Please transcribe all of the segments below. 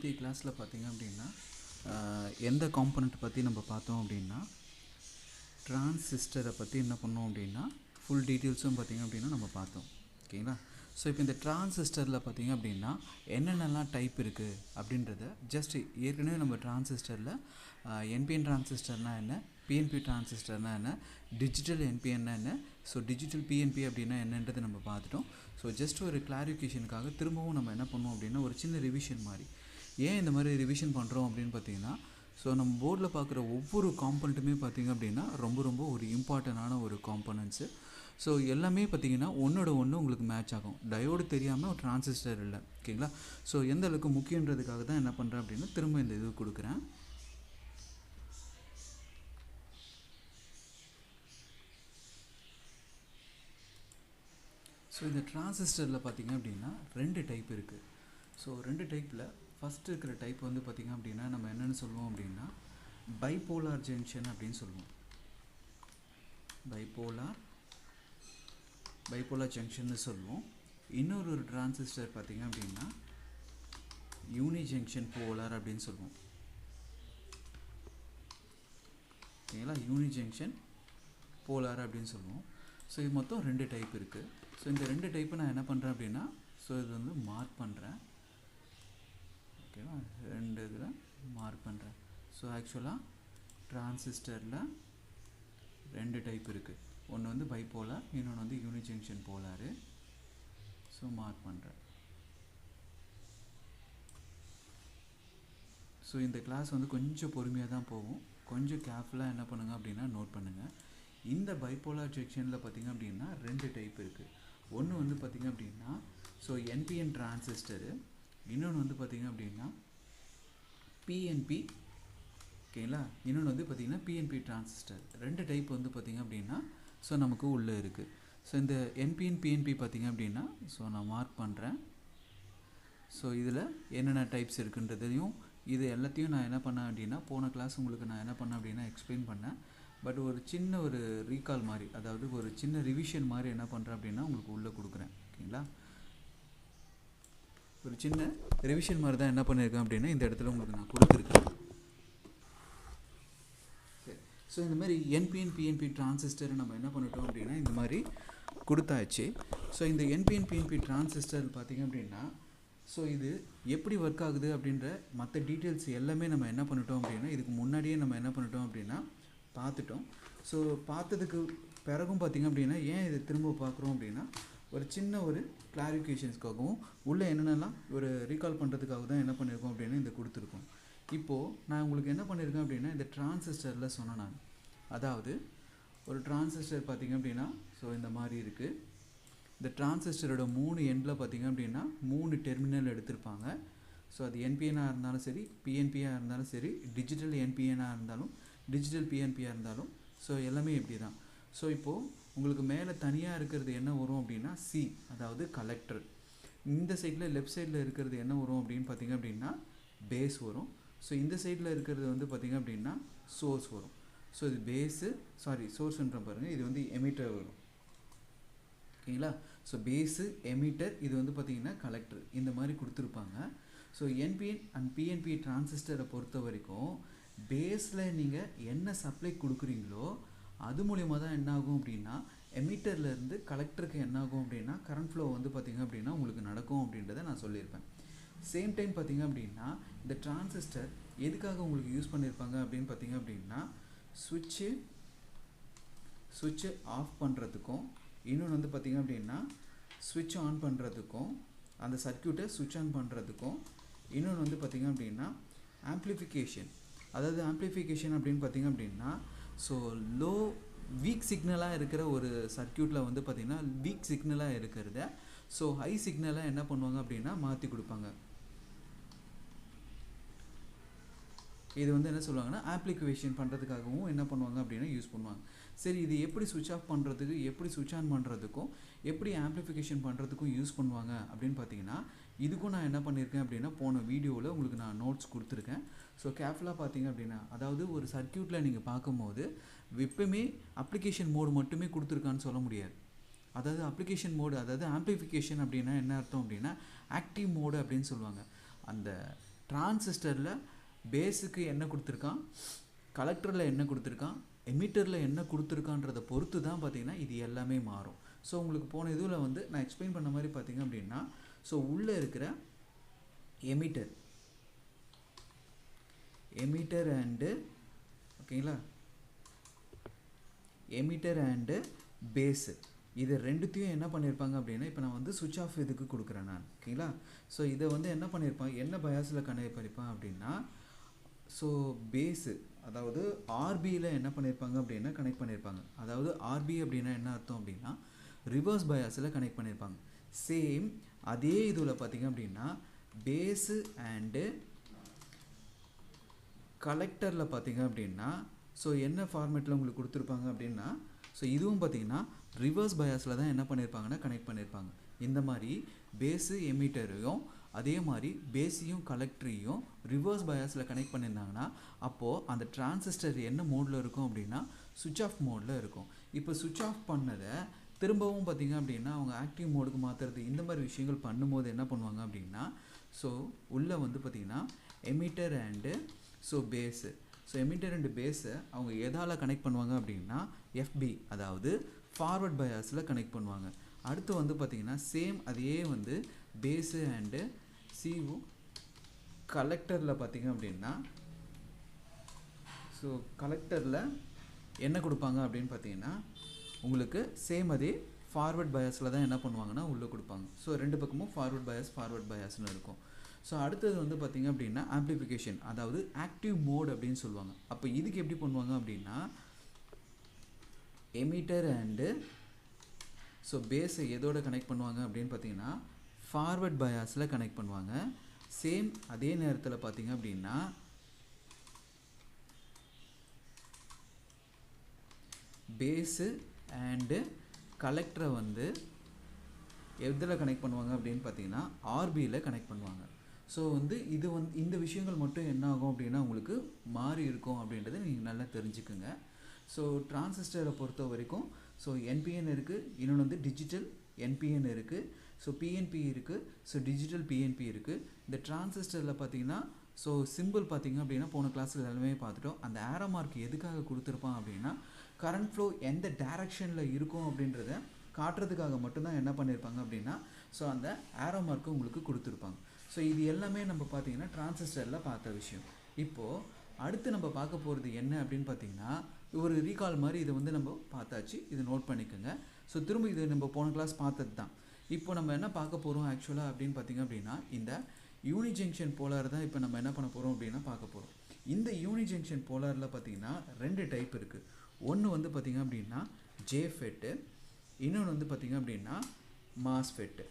நேற்றைய கிளாஸில் பார்த்தீங்க அப்படின்னா எந்த காம்பனண்ட் பற்றி நம்ம பார்த்தோம் அப்படின்னா டிரான்சிஸ்டரை பற்றி என்ன பண்ணோம் அப்படின்னா ஃபுல் டீட்டெயில்ஸும் பார்த்திங்க அப்படின்னா நம்ம பார்த்தோம். ஓகேங்களா? ஸோ இப்போ இந்த டிரான்சிஸ்டரில் பார்த்திங்க அப்படின்னா என்னென்னலாம் டைப் இருக்குது அப்படின்றத ஜஸ்ட் ஏற்கனவே நம்ம டிரான்சிஸ்டரில் என்பிஎன் டிரான்சிஸ்டர்னால் என்ன, பிஎன்பி டிரான்சிஸ்டர்னால் என்ன, டிஜிட்டல் என்பிஎன்னா என்ன, ஸோ டிஜிட்டல் பிஎன்பி அப்படின்னா என்னன்றதை நம்ம பார்த்துட்டோம். ஸோ ஜஸ்ட் ஒரு கிளாரிஃபிகேஷனுக்காக திரும்பவும் நம்ம என்ன பண்ணுவோம் அப்படின்னா ஒரு சின்ன ரிவிஷன் மாதிரி. ஏன் இந்த மாதிரி ரிவிஷன் பண்ணுறோம் அப்படின்னு பார்த்தீங்கன்னா, ஸோ நம்ம போர்டில் பார்க்குற ஒவ்வொரு காம்பனண்ட்டுமே பார்த்திங்க அப்படின்னா ரொம்ப ஒரு இம்பார்ட்டண்டான ஒரு காம்பனண்ட்ஸு. ஸோ எல்லாமே பார்த்திங்கன்னா ஒன்றோட ஒன்று உங்களுக்கு மேட்ச் ஆகும். டயோடு தெரியாமல் ஒரு டிரான்சிஸ்டர் இல்லை. ஓகேங்களா? ஸோ எந்த அளவுக்கு முக்கியன்றதுக்காக தான் என்ன பண்ணுறேன் அப்படின்னா திரும்ப இந்த இது கொடுக்குறேன். ஸோ இந்த டிரான்சிஸ்டரில் பார்த்திங்க அப்படின்னா 2 டைப் இருக்குது. ஸோ 2 டைப்பில் ஃபஸ்ட்டு இருக்கிற டைப் வந்து பார்த்திங்க அப்படின்னா நம்ம என்னென்னு சொல்லுவோம் அப்படின்னா பைபோலார் ஜங்ஷன் அப்படின்னு சொல்லுவோம். பைபோலார் ஜங்ஷன்னு சொல்லுவோம். இன்னொரு டிரான்சிஸ்டர் பார்த்திங்க அப்படின்னா யூனி ஜங்ஷன் போலார் அப்படின்னு சொல்லுவோம். ஓகேங்களா? யூனி ஜங்ஷன் போலார் அப்படின்னு சொல்லுவோம். ஸோ இது மொத்தம் 2 டைப் இருக்குது. ஸோ இந்த 2 டைப்பை நான் என்ன பண்ணுறேன் அப்படின்னா ஸோ இது வந்து மார்க் பண்ணுறேன். ஓகேவா? 2 இதில் மார்க் பண்ணுறேன். ஸோ ஆக்சுவலாக டிரான்சிஸ்டரில் 2 டைப் இருக்குது. ஒன்று வந்து பைபோலார், இன்னொன்று வந்து யூனி ஜங்ஷன் போலார். ஸோ மார்க் பண்ணுறேன். ஸோ இந்த கிளாஸ் வந்து கொஞ்சம் பொறுமையாக தான் போகும். கொஞ்சம் கேர்ஃபுல்லாக என்ன பண்ணுங்கள் அப்படின்னா நோட் பண்ணுங்கள். இந்த பைபோலார் ஜங்ஷனில் பார்த்திங்க அப்படின்னா 2 டைப் இருக்குது. ஒன்று வந்து பார்த்திங்க அப்படின்னா ஸோ என்பிஎன் டிரான்சிஸ்டரு, இன்னொன்று வந்து பார்த்திங்க அப்படின்னா பிஎன்பி. ஓகேங்களா? இன்னொன்று வந்து பார்த்திங்கன்னா பிஎன்பி டிரான்சிஸ்டர். 2 டைப் வந்து பார்த்திங்க அப்படின்னா ஸோ நமக்கு உள்ளே இருக்குது. ஸோ இந்த என்பிஎன் பிஎன்பி பார்த்திங்க அப்படின்னா ஸோ நான் மார்க் பண்ணுறேன். ஸோ இதில் என்னென்ன டைப்ஸ் இருக்குன்றதையும் இது எல்லாத்தையும் நான் என்ன பண்ணேன் அப்படின்னா போன கிளாஸ் உங்களுக்கு நான் என்ன பண்ணேன் அப்படின்னா எக்ஸ்பிளைன் பண்ணேன். பட் ஒரு சின்ன ஒரு ரீகால் மாதிரி, அதாவது ஒரு சின்ன ரிவிஷன் மாதிரி என்ன பண்ணுறேன் அப்படின்னா உங்களுக்கு உள்ளே கொடுக்குறேன். ஓகேங்களா? ஒரு சின்ன ரிவிஷன் மாதிரி தான் என்ன பண்ணியிருக்கேன் அப்படின்னா இந்த இடத்துல உங்களுக்கு நான் கொடுத்துருக்கேன். ஸோ இந்த மாதிரி என்பிஎன் பிஎன்பி டிரான்சிஸ்டர் நம்ம என்ன பண்ணிட்டோம் அப்படின்னா இந்த மாதிரி கொடுத்தாச்சு. ஸோ இந்த என்பிஎன் பிஎன்பி டிரான்சிஸ்டர் பார்த்திங்க அப்படின்னா ஸோ இது எப்படி ஒர்க் ஆகுது அப்படின்ற மற்ற டீட்டெயில்ஸ் எல்லாமே நம்ம என்ன பண்ணிட்டோம் அப்படின்னா இதுக்கு முன்னாடியே நம்ம என்ன பண்ணிட்டோம் அப்படின்னா பார்த்துட்டோம். ஸோ பார்த்ததுக்கு பிறகும் பார்த்திங்க அப்படின்னா ஏன் இதை திரும்ப பார்க்குறோம் அப்படின்னா ஒரு சின்ன ஒரு கிளாரிஃபிகேஷன்ஸ்க்காகவும் உள்ளே என்னென்னலாம் ஒரு ரீகால் பண்ணுறதுக்காக தான் என்ன பண்ணியிருக்கோம் அப்படின்னா இந்த கொடுத்துருக்கோம். இப்போது நான் உங்களுக்கு என்ன பண்ணியிருக்கேன் அப்படின்னா இந்த டிரான்சிஸ்டரில் சொன்னேன் நான். அதாவது ஒரு டிரான்சிஸ்டர் பார்த்திங்க அப்படின்னா ஸோ இந்த மாதிரி இருக்குது. இந்த டிரான்சிஸ்டரோட 3 எண்டில் பார்த்திங்க அப்படின்னா 3 டெர்மினல் எடுத்திருப்பாங்க. ஸோ அது என்பிஎன்னாக இருந்தாலும் சரி, பிஎன்பியாக இருந்தாலும் சரி, டிஜிட்டல் என்பிஎன்னாக இருந்தாலும் டிஜிட்டல் பிஎன்பியாக இருந்தாலும் ஸோ எல்லாமே இப்படி தான். ஸோ இப்போது உங்களுக்கு மேலே தனியாக இருக்கிறது என்ன வரும் அப்படின்னா சி, அதாவது கலெக்டர். இந்த சைடில் லெஃப்ட் சைடில் இருக்கிறது என்ன வரும் அப்படின்னு பார்த்திங்க அப்படின்னா பேஸ் வரும். ஸோ இந்த சைடில் இருக்கிறது வந்து பார்த்திங்க அப்படின்னா சோர்ஸ் வரும். ஸோ இது சோர்ஸ்ன்ற பாருங்கள், இது வந்து எமிட்டர் வரும். ஓகேங்களா? ஸோ பேஸு, எமிட்டர், இது வந்து பார்த்திங்கன்னா கலெக்டர், இந்த மாதிரி கொடுத்துருப்பாங்க. ஸோ என்பிஎன் அண்ட் பிஎன்பி டிரான்சிஸ்டரை பொறுத்த வரைக்கும் பேஸில் நீங்கள் என்ன சப்ளை கொடுக்குறீங்களோ அது மூலிமா தான் என்ன ஆகும் அப்படின்னா எமிட்டர்லேருந்து கலெக்டருக்கு என்ன ஆகும் அப்படின்னா கரண்ட் ஃப்ளோ வந்து பார்த்திங்க அப்படின்னா உங்களுக்கு நடக்கும் அப்படின்றத நான் சொல்லியிருப்பேன். சேம் டைம் பார்த்திங்க அப்படின்னா இந்த டிரான்சிஸ்டர் எதுக்காக உங்களுக்கு யூஸ் பண்ணியிருப்பாங்க அப்படின்னு பார்த்திங்க அப்படின்னா சுவிட்சு ஆஃப் பண்ணுறதுக்கும், இன்னொன்று வந்து பார்த்திங்க அப்படின்னா ஸ்விட்ச் ஆன் பண்ணுறதுக்கும், அந்த சர்க்யூட்டை ஸ்விட்ச் ஆன் பண்ணுறதுக்கும், இன்னொன்று வந்து பார்த்திங்க அப்படின்னா ஆம்ப்ளிஃபிகேஷன். அதாவது ஆம்ப்ளிஃபிகேஷன் அப்படின்னு பார்த்திங்க அப்படின்னா ஸோ வீக் சிக்னலாக இருக்கிற ஒரு சர்க்யூட்டில் வந்து பார்த்திங்கன்னா வீக் சிக்னலாக இருக்கிறத ஸோ ஹை சிக்னலாக என்ன பண்ணுவாங்க அப்படின்னா மாற்றி கொடுப்பாங்க. இது வந்து என்ன சொல்லுவாங்கன்னா ஆம்ப்ளிஃபிகேஷன் பண்ணுறதுக்காகவும் என்ன பண்ணுவாங்க அப்படின்னா யூஸ் பண்ணுவாங்க. சரி, இது எப்படி சுவிட்ச் ஆஃப் பண்ணுறதுக்கு, எப்படி சுவிட்ச் ஆன் பண்ணுறதுக்கும், எப்படி ஆம்ப்ளிஃபிகேஷன் பண்ணுறதுக்கும் யூஸ் பண்ணுவாங்க அப்படின்னு பார்த்தீங்கன்னா இதுக்கும் நான் என்ன பண்ணியிருக்கேன் அப்படின்னா போன வீடியோவில் உங்களுக்கு நான் நோட்ஸ் கொடுத்துருக்கேன். ஸோ கேர்ஃபுல்லாக பார்த்தீங்க அப்படின்னா அதாவது ஒரு சர்க்யூட்டில் நீங்கள் பார்க்கும்போது எப்பவுமே அப்ளிகேஷன் மோடு மட்டுமே கொடுத்துருக்கான்னு சொல்ல முடியாது. அதாவது அப்ளிகேஷன் மோடு, அதாவது ஆம்ப்ளிஃபிகேஷன் அப்படின்னா என்ன அர்த்தம் அப்படின்னா ஆக்டிவ் மோடு அப்படின்னு சொல்லுவாங்க. அந்த டிரான்சிஸ்டரில் பேஸுக்கு என்ன கொடுத்துருக்கான், கலெக்டரில் என்ன கொடுத்துருக்கான், எமிட்டரில் என்ன கொடுத்துருக்கான்றதை பொறுத்து தான் பார்த்திங்கன்னா இது எல்லாமே மாறும். ஸோ உங்களுக்கு போன இதில் வந்து நான் எக்ஸ்பிளைன் பண்ண மாதிரி பார்த்திங்க அப்படின்னா, ஸோ உள்ளே இருக்கிற எமிட்டர் அண்டு ஓகேங்களா, எமிட்டர் அண்டு பேஸு இது ரெண்டுத்தையும் என்ன பண்ணியிருப்பாங்க அப்படின்னா, இப்போ நான் வந்து சுவிட்ச் ஆஃப் இதுக்கு கொடுக்குறேன் நான், ஓகேங்களா. ஸோ இதை வந்து என்ன பண்ணியிருப்பான், என்ன பயாஸில் கனெக்ட் பண்ணியிருப்பான் அப்படின்னா, ஸோ பேஸு அதாவது ஆர்பியில் என்ன பண்ணியிருப்பாங்க அப்படின்னா கனெக்ட் பண்ணியிருப்பாங்க. அதாவது ஆர்பி அப்படின்னா என்ன அர்த்தம் அப்படின்னா ரிவர்ஸ் பயாஸில் கனெக்ட் பண்ணியிருப்பாங்க. சேம் அதே இதில் பார்த்திங்க அப்படின்னா பேஸு அண்டு கலெக்டரில் பார்த்திங்க அப்படின்னா ஸோ என்ன ஃபார்மேட்டில் உங்களுக்கு கொடுத்துருப்பாங்க அப்படின்னா, ஸோ இதுவும் பார்த்திங்கன்னா ரிவர்ஸ் பயாஸில் தான் என்ன பண்ணியிருப்பாங்கன்னா கனெக்ட் பண்ணியிருப்பாங்க. இந்த மாதிரி பேஸு எமிட்டரையும் அதே மாதிரி பேஸையும் கலெக்டரையும் ரிவர்ஸ் பயாஸில் கனெக்ட் பண்ணியிருந்தாங்கன்னா அப்போது அந்த டிரான்சிஸ்டர் என்ன மோடில் இருக்கும் அப்படின்னா சுவிட்ச் ஆஃப் மோடில் இருக்கும். இப்போ சுவிட்ச் ஆஃப் பண்ணதை திரும்பவும் பார்த்திங்க அப்படின்னா அவங்க ஆக்டிவ் மோடுக்கு மாற்றுறது இந்த மாதிரி விஷயங்கள் பண்ணும்போது என்ன பண்ணுவாங்க அப்படின்னா, ஸோ உள்ளே வந்து பார்த்திங்கன்னா emitter and so base, so emitter and பேஸை அவங்க எதால் கனெக்ட் பண்ணுவாங்க அப்படின்னா எஃப்பி அதாவது ஃபார்வர்ட் பயாஸில் கனெக்ட் பண்ணுவாங்க. அடுத்து வந்து பார்த்திங்கன்னா சேம் அதே வந்து பேஸு அண்டு சிஓ கலெக்டரில் பார்த்திங்க அப்படின்னா ஸோ கலெக்டரில் என்ன கொடுப்பாங்க அப்படின்னு பார்த்தீங்கன்னா உங்களுக்கு சேம் அதே ஃபார்வர்ட் பயாஸில் தான் என்ன பண்ணுவாங்கன்னா உள்ளே கொடுப்பாங்க. ஸோ ரெண்டு பக்கமும் ஃபார்வர்ட் பயாஸ்னு இருக்கும். ஸோ அடுத்தது வந்து பார்த்திங்க அப்படின்னா ஆம்ப்ளிஃபிகேஷன் அதாவது ஆக்டிவ் மோட் அப்படின்னு சொல்லுவாங்க. அப்போ இதுக்கு எப்படி பண்ணுவாங்க அப்படின்னா எமிட்டர் அண்டு ஸோ பேஸை எதோட கனெக்ட் பண்ணுவாங்க அப்படின்னு பார்த்தீங்கன்னா ஃபார்வர்ட் பயாஸில் கனெக்ட் பண்ணுவாங்க. சேம் அதே நேரத்தில் பார்த்தீங்க அப்படின்னா பேஸு அண்டு கலெக்டரை வந்து எதில் கனெக்ட் பண்ணுவாங்க அப்படின்னு பார்த்தீங்கன்னா ஆர்பியில் கனெக்ட் பண்ணுவாங்க. ஸோ வந்து இது வந்து இந்த விஷயங்கள் மட்டும் என்ன ஆகும் அப்படின்னா உங்களுக்கு மாறி இருக்கும் அப்படின்றத நீங்கள் நல்லா தெரிஞ்சுக்குங்க. ஸோ டிரான்சிஸ்டரை பொறுத்த வரைக்கும் ஸோ என்பிஎன் இருக்குது, இன்னொன்று வந்து டிஜிட்டல் என்பிஎன் இருக்குது, ஸோ பிஎன்பி இருக்குது, ஸோ டிஜிட்டல் பிஎன்பி இருக்குது. இந்த டிரான்சிஸ்டரில் பார்த்தீங்கன்னா ஸோ சிம்பிள் பார்த்திங்க அப்படின்னா போன கிளாஸில் எல்லாமே பார்த்துட்டோம். அந்த ஏரோ மார்க் எதுக்காக கொடுத்துருப்பான் அப்படின்னா கரண்ட் ஃப்ளோ எந்த டைரக்ஷனில் இருக்கும் அப்படின்றத காட்டுறதுக்காக மட்டும்தான் என்ன பண்ணியிருப்பாங்க அப்படின்னா ஸோ அந்த ஏரோ மார்க்கு உங்களுக்கு கொடுத்துருப்பாங்க. ஸோ இது எல்லாமே நம்ம பார்த்திங்கன்னா டிரான்சிஸ்டரில் பார்த்த விஷயம். இப்போது அடுத்து நம்ம பார்க்க போகிறது என்ன அப்படின்னு பார்த்திங்கன்னா ஒரு ரீகால் மாதிரி இதை வந்து நம்ம பார்த்தாச்சு, இதை நோட் பண்ணிக்கோங்க. ஸோ திரும்ப இது நம்ம போன கிளாஸ் பார்த்தது தான். இப்போ நம்ம என்ன பார்க்க போகிறோம் ஆக்சுவலாக அப்படின்னு பார்த்திங்க அப்படின்னா இந்த யூனி ஜங்ஷன் போலார் தான் இப்போ நம்ம என்ன பண்ண போகிறோம் அப்படின்னா பார்க்க போகிறோம். இந்த யூனி ஜங்ஷன் போலாரில் பார்த்திங்கன்னா ரெண்டு டைப் இருக்குது. ஒன்று வந்து பார்த்திங்க அப்படின்னா ஜேஃபெட்டு, இன்னொன்று வந்து பார்த்திங்க அப்படின்னா மாஸ்ஃபெட்டு.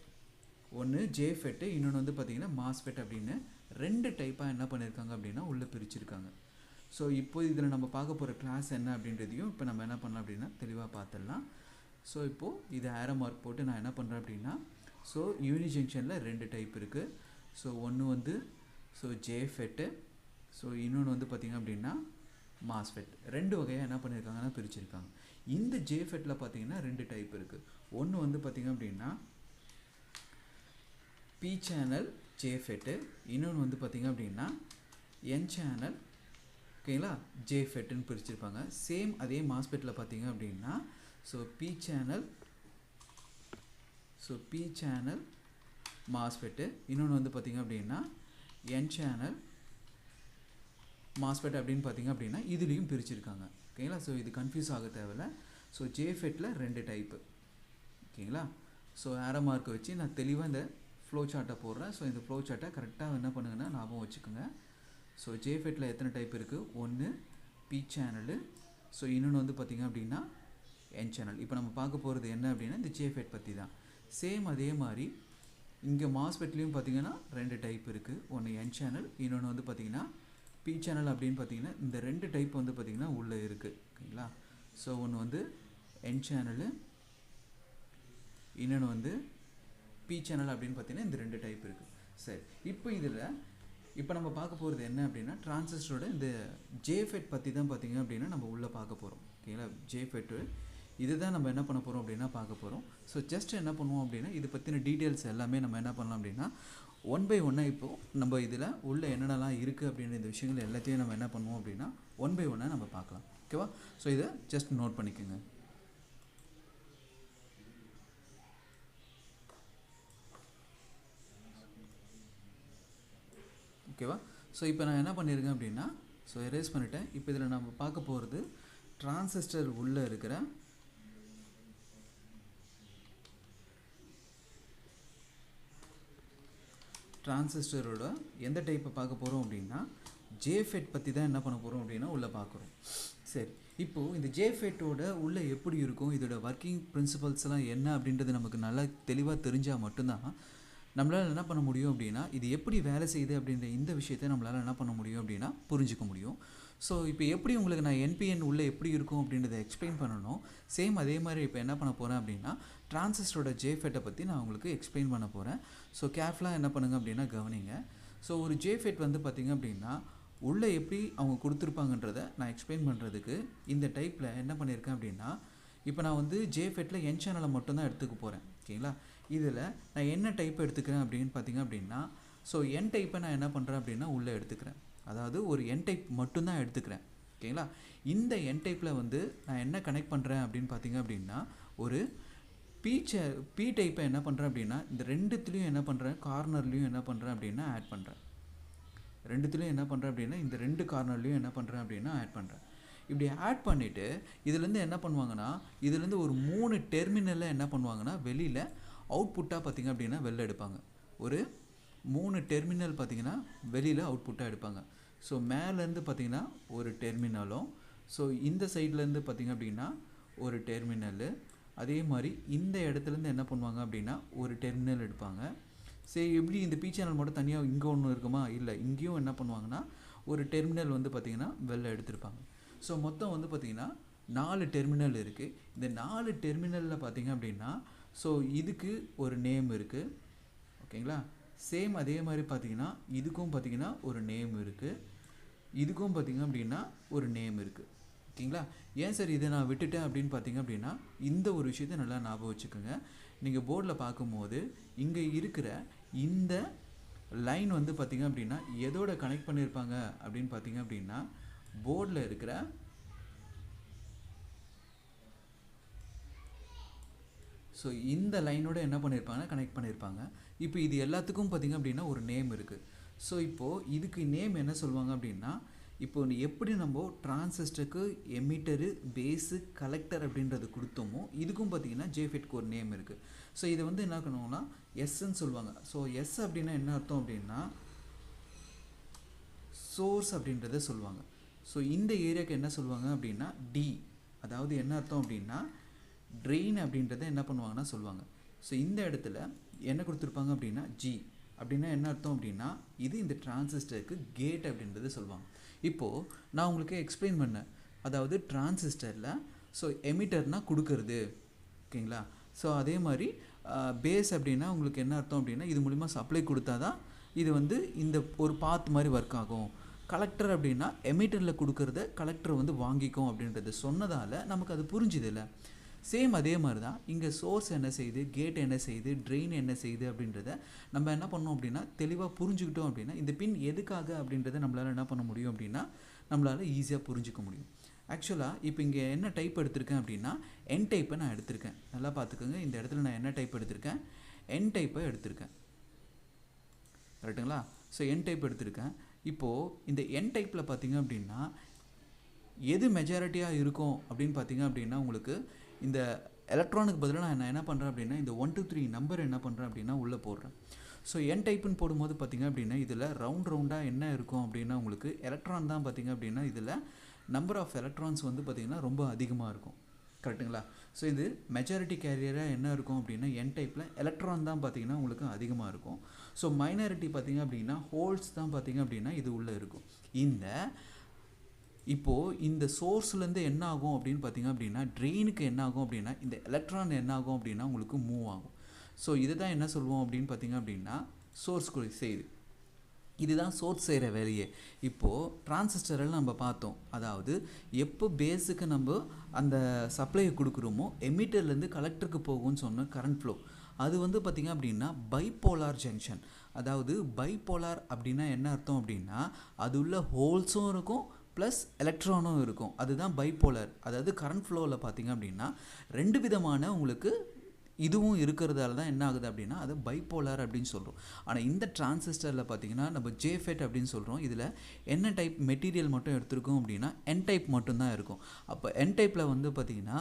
ஒன்று ஜேஃபெட்டு, இன்னொன்று வந்து பார்த்திங்கன்னா மாஸ்ஃபெட் அப்படின்னு ரெண்டு டைப்பாக என்ன பண்ணியிருக்காங்க அப்படின்னா உள்ளே பிரிச்சுருக்காங்க. ஸோ இப்போ இதில் நம்ம பார்க்க போகிற கிளாஸ் என்ன அப்படின்றதையும் இப்போ நம்ம என்ன பண்ணலாம் அப்படின்னா தெளிவாக பார்த்துடலாம். ஸோ இப்போது இது ஏரோ மார்க் போட்டு நான் என்ன பண்ணுறேன் அப்படின்னா ஸோ யூனி ஜங்ஷனில் ரெண்டு டைப் இருக்குது. ஸோ ஒன்று வந்து ஸோ ஜேஃபெட்டு, ஸோ இன்னொன்று வந்து பார்த்திங்க அப்படின்னா மாஸ்ஃபெட். ரெண்டு வகையாக என்ன பண்ணியிருக்காங்கன்னா பிரிச்சுருக்காங்க. இந்த ஜேஃபெட்டில் பார்த்திங்கன்னா ரெண்டு டைப் இருக்குது. ஒன்று வந்து பார்த்திங்க அப்படின்னா பி சேனல் ஜேஃபெட்டு, இன்னொன்று வந்து பார்த்திங்க அப்படின்னா என் சேனல் ஓகேங்களா ஜேஃபெட்டுன்னு பிரிச்சுருப்பாங்க. சேம் அதே மாஸ்ஃபெட்டில் பார்த்திங்க அப்படின்னா ஸோ பி சேனல் மாஸ்ஃபெட்டு, இன்னொன்று வந்து பார்த்திங்க அப்படின்னா என் சேனல் மாஸ்ஃபெட் அப்படின்னு பார்த்திங்க அப்படின்னா இதுலேயும் பிரிச்சுருக்காங்க. ஓகேங்களா. ஸோ இது கன்ஃபியூஸ் ஆக தேவையில்ல. ஸோ ஜேஃபெட்டில் ரெண்டு டைப்பு ஓகேங்களா. ஸோ ஏரோ மார்க்கை வச்சு நான் தெளிவாக இந்த ஃப்ளோ சார்ட்டை போடுறேன். ஸோ இந்த ஃப்ளோ சார்ட்டை கரெக்டாக என்ன பண்ணுங்கன்னா ஞாபகம் வச்சுக்கோங்க. ஸோ ஜேஃபெட்டில் எத்தனை டைப் இருக்குது, ஒன்று பி சேனலு, ஸோ இன்னொன்று வந்து பார்த்திங்க அப்படின்னா என் சேனல். இப்போ நம்ம பார்க்க போகிறது என்ன அப்படின்னா இந்த ஜேஃபெட் பற்றி தான். சேம் அதே மாதிரி இங்கே மாஸ்ஃபெட்லேயும் பார்த்திங்கன்னா ரெண்டு டைப் இருக்குது. ஒன்று என் சேனல், இன்னொன்று வந்து பார்த்திங்கன்னா பி சேனல் அப்படின்னு பார்த்திங்கன்னா இந்த ரெண்டு டைப் வந்து பார்த்திங்கன்னா உள்ளே இருக்குது. ஓகேங்களா. ஸோ ஒன்று வந்து என் சேனலு, இன்னொன்று வந்து பி சேனல் அப்படின்னு பார்த்திங்கன்னா இந்த ரெண்டு டைப் இருக்குது. சரி, இப்போ நம்ம பார்க்க போகிறது என்ன அப்படின்னா டிரான்சிஸ்டரோட இந்த ஜேஃபெட் பற்றி தான் பார்த்திங்க அப்படின்னா நம்ம உள்ளே பார்க்க போகிறோம். ஓகேங்களா. ஜேஃபெட்டு இதுதான் நம்ம என்ன பண்ண போகிறோம் அப்படின்னா பார்க்க போகிறோம். ஸோ ஜஸ்ட் என்ன பண்ணுவோம் அப்படின்னா இது பற்றின டீட்டெயில்ஸ் எல்லாமே நம்ம என்ன பண்ணலாம் அப்படின்னா ஒன் பை ஒன்னாக இப்போது நம்ம இதில் உள்ள என்னென்னலாம் இருக்குது அப்படின்ற இந்த விஷயங்கள் எல்லாத்தையும் நம்ம என்ன பண்ணுவோம் அப்படின்னா ஒன் பை ஒன்னாக நம்ம பார்க்கலாம். ஓகேவா? ஸோ இதை ஜஸ்ட் நோட் பண்ணிக்கோங்க. ஓகேவா? ஸோ இப்போ நான் என்ன பண்ணியிருக்கேன் அப்படின்னா ஸோ எரேஸ் பண்ணிட்டேன். இப்போ இதில் நம்ம பார்க்க போகிறது டிரான்சிஸ்டர் உள்ளே இருக்கிற டிரான்சிஸ்டரோட எந்த டைப்பை பார்க்க போகிறோம் அப்படின்னா ஜேஃபெட் பற்றி தான் என்ன பண்ண போகிறோம் அப்படின்னா உள்ளே பார்க்குறோம். சரி, இப்போது இந்த ஜேஃபெட்டோட உள்ளே எப்படி இருக்கும், இதோட ஒர்க்கிங் பிரின்சிபல்ஸ்லாம் என்ன அப்படின்றது நமக்கு நல்லா தெளிவாக தெரிஞ்சால் மட்டும்தான் நம்மளால் என்ன பண்ண முடியும் அப்படின்னா இது எப்படி வேலை செய்யுது அப்படின்ற இந்த விஷயத்தை நம்மளால் என்ன பண்ண முடியும் அப்படின்னா புரிஞ்சிக்க முடியும். ஸோ இப்போ எப்படி உங்களுக்கு நான் என்பிஎன் உள்ளே எப்படி இருக்கும் அப்படின்றத எக்ஸ்பிளைன் பண்ணணும். சேம் அதே மாதிரி இப்போ என்ன பண்ண போகிறேன் அப்படின்னா டிரான்சிஸ்டரோட ஜேஃபெட்டை பற்றி நான் உங்களுக்கு எக்ஸ்பிளைன் பண்ண போகிறேன். ஸோ கேர்ஃபுல்லாக என்ன பண்ணுங்க அப்படின்னா கவனிங்க. ஸோ ஒரு ஜேஃபெட் வந்து பார்த்திங்க அப்படின்னா உள்ளே எப்படி அவங்க கொடுத்துருப்பாங்கன்றதை நான் எக்ஸ்பிளைன் பண்ணுறதுக்கு இந்த டைப்பில் என்ன பண்ணியிருக்கேன் அப்படின்னா இப்போ நான் வந்து ஜேஃபெட்டில் என் சேனலை மட்டும்தான் எடுத்துக்க போகிறேன். ஓகேங்களா? இதில் நான் என்ன டைப் எடுத்துக்கிறேன் அப்படின்னு பார்த்திங்க அப்படின்னா ஸோ என் டைப்பை நான் என்ன பண்ணுறேன் அப்படின்னா உள்ளே எடுத்துக்கிறேன். அதாவது ஒரு என் டைப் மட்டும்தான் எடுத்துக்கிறேன். ஓகேங்களா? இந்த என் டைப்பில் வந்து நான் என்ன கனெக்ட் பண்ணுறேன் அப்படின்னு பார்த்திங்க அப்படின்னா ஒரு பி டைப்பை என்ன பண்ணுறேன் அப்படின்னா இந்த ரெண்டுத்துலேயும் என்ன பண்ணுறேன் கார்னர்லேயும் என்ன பண்ணுறேன் அப்படின்னா ஆட் பண்ணுறேன். ரெண்டுத்துலேயும் என்ன பண்ணுறேன் அப்படின்னா இந்த ரெண்டு கார்னர்லேயும் என்ன பண்ணுறேன் அப்படின்னா ஆட் பண்ணுறேன். இப்படி ஆட் பண்ணிவிட்டு இதுலேருந்து என்ன பண்ணுவாங்கன்னா இதுலேருந்து ஒரு 3 டெர்மினலில் என்ன பண்ணுவாங்கன்னா வெளியில் அவுட்புட்டாக பார்த்திங்க அப்படின்னா வெளில எடுப்பாங்க. ஒரு 3 டெர்மினல் பார்த்திங்கன்னா வெளியில் அவுட்புட்டாக எடுப்பாங்க. ஸோ மேலேருந்து பார்த்திங்கன்னா ஒரு டெர்மினலும், ஸோ இந்த சைட்லேருந்து பார்த்திங்க அப்படின்னா ஒரு டெர்மினலு, அதே மாதிரி இந்த இடத்துலேருந்து என்ன பண்ணுவாங்க அப்படின்னா ஒரு டெர்மினல் எடுப்பாங்க. சரி, எப்படி இந்த பி சேனல் மட்டும் தனியாக இங்கே ஒன்று இருக்குமா? இல்லை, இங்கேயும் என்ன பண்ணுவாங்கன்னா ஒரு டெர்மினல் வந்து பார்த்திங்கன்னா வெளில எடுத்திருப்பாங்க. ஸோ மொத்தம் வந்து பார்த்திங்கன்னா 4 டெர்மினல் இருக்குது. இந்த 4 டெர்மினலில் பார்த்திங்க அப்படின்னா ஸோ இதுக்கு ஒரு நேம் இருக்குது. ஓகேங்களா? சேம் அதே மாதிரி பார்த்திங்கன்னா இதுக்கும் பார்த்திங்கன்னா ஒரு நேம் இருக்குது, இதுக்கும் பார்த்திங்க அப்படின்னா ஒரு நேம் இருக்குது. ஓகேங்களா? ஏன் சார் இதை நான் விட்டுட்டேன் அப்படின்னு பார்த்திங்க அப்படின்னா இந்த ஒரு விஷயத்தை நல்லா ஞாபகம் வச்சுக்கோங்க. நீங்கள் போர்டில் பார்க்கும்போது இங்கே இருக்கிற இந்த லைன் வந்து பார்த்திங்க அப்படின்னா எதோட கனெக்ட் பண்ணியிருப்பாங்க அப்படின்னு பார்த்திங்க அப்படின்னா போர்டில் இருக்கிற ஸோ இந்த லைனோட என்ன பண்ணியிருப்பாங்கன்னா கனெக்ட் பண்ணியிருப்பாங்க. இப்போ இது எல்லாத்துக்கும் பார்த்திங்க அப்படின்னா ஒரு நேம் இருக்குது. ஸோ இப்போது இதுக்கு நேம் என்ன சொல்லுவாங்க அப்படின்னா இப்போ எப்படி நம்ம டிரான்சிஸ்டருக்கு எமிட்டரு பேஸு கலெக்டர் அப்படின்றது கொடுத்தோமோ இதுக்கும் பார்த்திங்கன்னா ஜேஃபெட்க்கு ஒரு நேம் இருக்குது. ஸோ இதை வந்து என்ன பண்ணுவோம்னா எஸ்ன்னு சொல்லுவாங்க. ஸோ எஸ் அப்படின்னா என்ன அர்த்தம் அப்படின்னா சோர்ஸ் அப்படின்றத சொல்லுவாங்க. ஸோ இந்த ஏரியாவுக்கு என்ன சொல்லுவாங்க அப்படின்னா டி, அதாவது என்ன அர்த்தம் அப்படின்னா ட்ரெயின் அப்படின்றத என்ன பண்ணுவாங்கன்னா சொல்லுவாங்க. ஸோ இந்த இடத்துல என்ன கொடுத்துருப்பாங்க அப்படின்னா ஜி அப்படின்னா என்ன அர்த்தம் அப்படின்னா இது இந்த டிரான்சிஸ்டருக்கு கேட் அப்படின்றத சொல்லுவாங்க. இப்போது நான் உங்களுக்கு எக்ஸ்பிளைன் பண்ணேன், அதாவது டிரான்சிஸ்டரில் ஸோ எமிட்டர்னால் கொடுக்கறது. ஓகேங்களா? ஸோ அதே மாதிரி பேஸ் அப்படின்னா உங்களுக்கு என்ன அர்த்தம் அப்படின்னா இது மூலிமா சப்ளை கொடுத்தா தான் இது வந்து இந்த ஒரு பாத் மாதிரி ஒர்க் ஆகும். கலெக்டர் அப்படின்னா எமிட்டரில் கொடுக்கறத கலெக்டர் வந்து வாங்கிக்கும் அப்படின்றது சொன்னதால் நமக்கு அது புரிஞ்சுதில்ல. சேம் அதே மாதிரி தான் இங்கே சோர்ஸ் என்ன செய்யுது, கேட் என்ன செய்யுது, ட்ரெயின் என்ன செய்யுது அப்படின்றத நம்ம என்ன பண்ணோம் அப்படின்னா தெளிவாக புரிஞ்சுக்கிட்டோம் அப்படின்னா இந்த பின் எதுக்காக அப்படின்றத நம்மளால் என்ன பண்ண முடியும் அப்படின்னா நம்மளால் ஈஸியாக புரிஞ்சிக்க முடியும். ஆக்சுவலாக இப்போ இங்கே என்ன டைப் எடுத்திருக்கேன் அப்படின்னா என் டைப்பை நான் எடுத்திருக்கேன். நல்லா பார்த்துக்கோங்க, இந்த இடத்துல நான் என்ன டைப் எடுத்திருக்கேன், என் டைப்பை எடுத்திருக்கேன். கரெக்டுங்களா? ஸோ என் டைப் எடுத்திருக்கேன். இப்போது இந்த என் டைப்பில் பார்த்திங்க அப்படின்னா எது மெஜாரிட்டியாக இருக்கும் அப்படின்னு பார்த்திங்க அப்படின்னா உங்களுக்கு இந்த எலக்ட்ரானுக்கு பதிலாக நான் என்ன பண்ணுறேன் அப்படின்னா இந்த 1 2 3 நம்பர் என்ன பண்ணுறேன் அப்படின்னா உள்ளே போடுறேன். ஸோ என் டைப்புன்னு போடும்போது பார்த்திங்க அப்படின்னா இதில் ரவுண்டாக என்ன இருக்கும் அப்படின்னா உங்களுக்கு எலக்ட்ரான் தான் பார்த்திங்க அப்படின்னா இதில் நம்பர் ஆஃப் எலக்ட்ரான்ஸ் வந்து பார்த்திங்கன்னா ரொம்ப அதிகமாக இருக்கும். கரெக்டுங்களா? ஸோ இது மெஜாரிட்டி கேரியராக என்ன இருக்கும் அப்படின்னா என் டைப்பில் எலக்ட்ரான் தான் பார்த்திங்கன்னா உங்களுக்கு அதிகமாக இருக்கும். ஸோ மைனாரிட்டி பார்த்திங்க அப்படின்னா ஹோல்ஸ் தான் பார்த்திங்க அப்படின்னா இது உள்ளே இருக்கும். இப்போது இந்த சோர்ஸ்லேருந்து என்ன ஆகும் அப்படின்னு பார்த்திங்க அப்படின்னா ட்ரெயினுக்கு என்ன ஆகும் அப்படின்னா இந்த எலக்ட்ரான் என்ன ஆகும் அப்படின்னா உங்களுக்கு மூவ் ஆகும். ஸோ இதை தான் என்ன சொல்லுவோம் அப்படின்னு பார்த்திங்க அப்படின்னா சோர்ஸ் செய்யுது. இதுதான் சோர்ஸ் செய்கிற வேலையே. இப்போது டிரான்சிஸ்டரில் நம்ம பார்த்தோம், அதாவது எப்போ பேஸுக்கு நம்ம அந்த சப்ளையை கொடுக்குறோமோ எமிட்டர்லேருந்து கலெக்டருக்கு போகும்னு சொன்ன கரண்ட் ஃப்ளோ அது வந்து பார்த்திங்க அப்படின்னா பைப்போலார் ஜங்ஷன். அதாவது பைபோலார் அப்படின்னா என்ன அர்த்தம் அப்படின்னா அது உள்ள ஹோல்ஸும் இருக்கும் ப்ளஸ் எலக்ட்ரானும் இருக்கும், அதுதான் பைபோலார். அதாவது கரண்ட் ஃப்ளோவில் பார்த்தீங்க அப்படின்னா 2 விதமான உங்களுக்கு இதுவும் இருக்கிறதால தான் என்ன ஆகுது அப்படின்னா அது பைபோலார் அப்படின்னு சொல்கிறோம். ஆனால் இந்த டிரான்சிஸ்டரில் பார்த்தீங்கன்னா நம்ம ஜேஃபெட் அப்படின்னு சொல்கிறோம். இதில் என்ன டைப் மெட்டீரியல் மட்டும் எடுத்துருக்கோம் அப்படின்னா என் டைப் மட்டும்தான் இருக்கும். அப்போ என் டைப்பில் வந்து பார்த்திங்கன்னா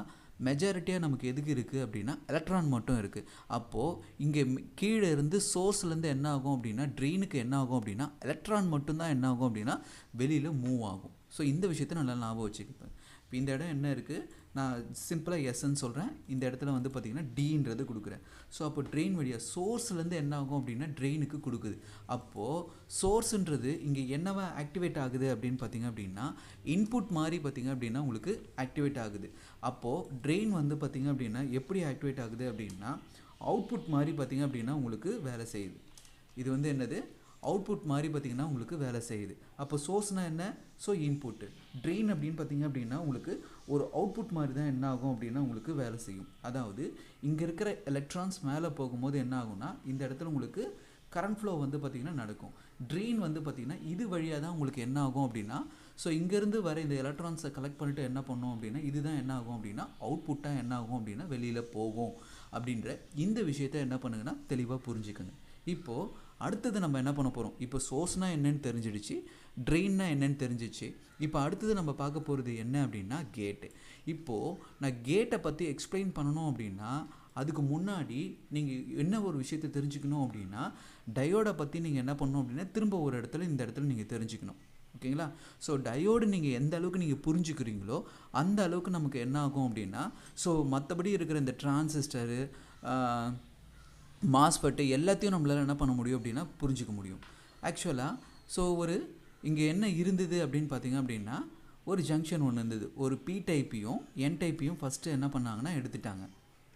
மெஜாரிட்டியாக நமக்கு எதுக்கு இருக்குது அப்படின்னா எலக்ட்ரான் மட்டும் இருக்குது. அப்போது இங்கே கீழே இருந்து சோர்ஸ்லேருந்து என்ன ஆகும் அப்படின்னா ட்ரெயினுக்கு என்ன ஆகும் அப்படின்னா எலக்ட்ரான் மட்டும்தான் என்ன ஆகும் அப்படின்னா வெளியில் மூவ் ஆகும். ஸோ இந்த விஷயத்தை நல்லா ஞாபகம் வச்சுக்கிப்பேன். இப்போ இந்த இடம் என்ன இருக்குது, நான் சிம்பிளாக எஸ்ன்னு சொல்கிறேன், இந்த இடத்துல வந்து பார்த்திங்கன்னா டீன்றது கொடுக்குறேன். ஸோ அப்போ ட்ரெயின் வழியாக சோர்ஸ்லேருந்து என்ன ஆகும் அப்படின்னா ட்ரெயினுக்கு கொடுக்குது. அப்போது சோர்ஸுன்றது இங்கே என்னவா ஆக்டிவேட் ஆகுது அப்படின்னு பார்த்திங்க அப்படின்னா இன்புட் மாதிரி பார்த்திங்க அப்படின்னா உங்களுக்கு ஆக்டிவேட் ஆகுது. அப்போது ட்ரெயின் வந்து பார்த்திங்க அப்படின்னா எப்படி ஆக்டிவேட் ஆகுது அப்படின்னா அவுட்புட் மாதிரி பார்த்திங்க அப்படின்னா உங்களுக்கு வேலை செய்யுது. இது வந்து என்னது அவுட்புட் மாதிரி பார்த்திங்கன்னா உங்களுக்கு வேலை செய்யுது. அப்போ சோர்ஸ்னால் என்ன, ஸோ இன்புட்டு. ட்ரெயின் அப்படின்னு பார்த்திங்க அப்படின்னா உங்களுக்கு ஒரு அவுட்புட் மாதிரி தான் என்ன ஆகும் அப்படின்னா உங்களுக்கு வேலை செய்யும். அதாவது இங்கே இருக்கிற எலக்ட்ரான்ஸ் மேலே போகும்போது என்ன ஆகும்னா இந்த இடத்துல உங்களுக்கு கரண்ட் ஃப்ளோ வந்து பார்த்திங்கன்னா நடக்கும். ட்ரெயின் வந்து பார்த்திங்கன்னா இது வழியாக தான் உங்களுக்கு என்ன ஆகும் அப்படின்னா ஸோ இங்கேருந்து வர இந்த எலக்ட்ரான்ஸை கலெக்ட் பண்ணிட்டு என்ன பண்ணோம் அப்படின்னா இதுதான் என்ன ஆகும் அப்படின்னா அவுட்புட்டாக என்ன ஆகும் அப்படின்னா வெளியில் போகும் அப்படின்ற இந்த விஷயத்தை என்ன பண்ணுங்கன்னா தெளிவாக புரிஞ்சுக்கோங்க. இப்போது அடுத்தது நம்ம என்ன பண்ண போகிறோம், இப்போ சோர்ஸ்னால் என்னென்னு தெரிஞ்சிடுச்சு, ட்ரெயின்னா என்னென்னு தெரிஞ்சிச்சு. இப்போ அடுத்தது நம்ம பார்க்க போகிறது என்ன அப்படின்னா கேட்டு. இப்போது நான் கேட்டை பற்றி எக்ஸ்பிளைன் பண்ணணும் அப்படின்னா அதுக்கு முன்னாடி நீங்கள் என்ன ஒரு விஷயத்தை தெரிஞ்சுக்கணும் அப்படின்னா டயோடை பற்றி நீங்கள் என்ன பண்ணணும் அப்படின்னா திரும்ப ஒரு இடத்துல இந்த இடத்துல நீங்கள் தெரிஞ்சுக்கணும். ஓகேங்களா? ஸோ டயோடு நீங்கள் எந்த அளவுக்கு நீங்கள் புரிஞ்சுக்கிறீங்களோ அந்த அளவுக்கு நமக்கு என்ன ஆகும் அப்படின்னா ஸோ மற்றபடி இருக்கிற இந்த டிரான்சிஸ்டரு மாஸ்பெட்டு எல்லாத்தையும் நம்மளால் என்ன பண்ண முடியும் அப்படின்னா புரிஞ்சிக்க முடியும். ஆக்சுவலாக ஸோ ஒரு இங்கே என்ன இருந்தது அப்படின்னு பார்த்தீங்க அப்படின்னா ஒரு ஜங்ஷன் ஒன்று இருந்தது. ஒரு பி டைப்பையும் என் டைப்பையும் ஃபஸ்ட்டு என்ன பண்ணாங்கன்னா எடுத்துட்டாங்க.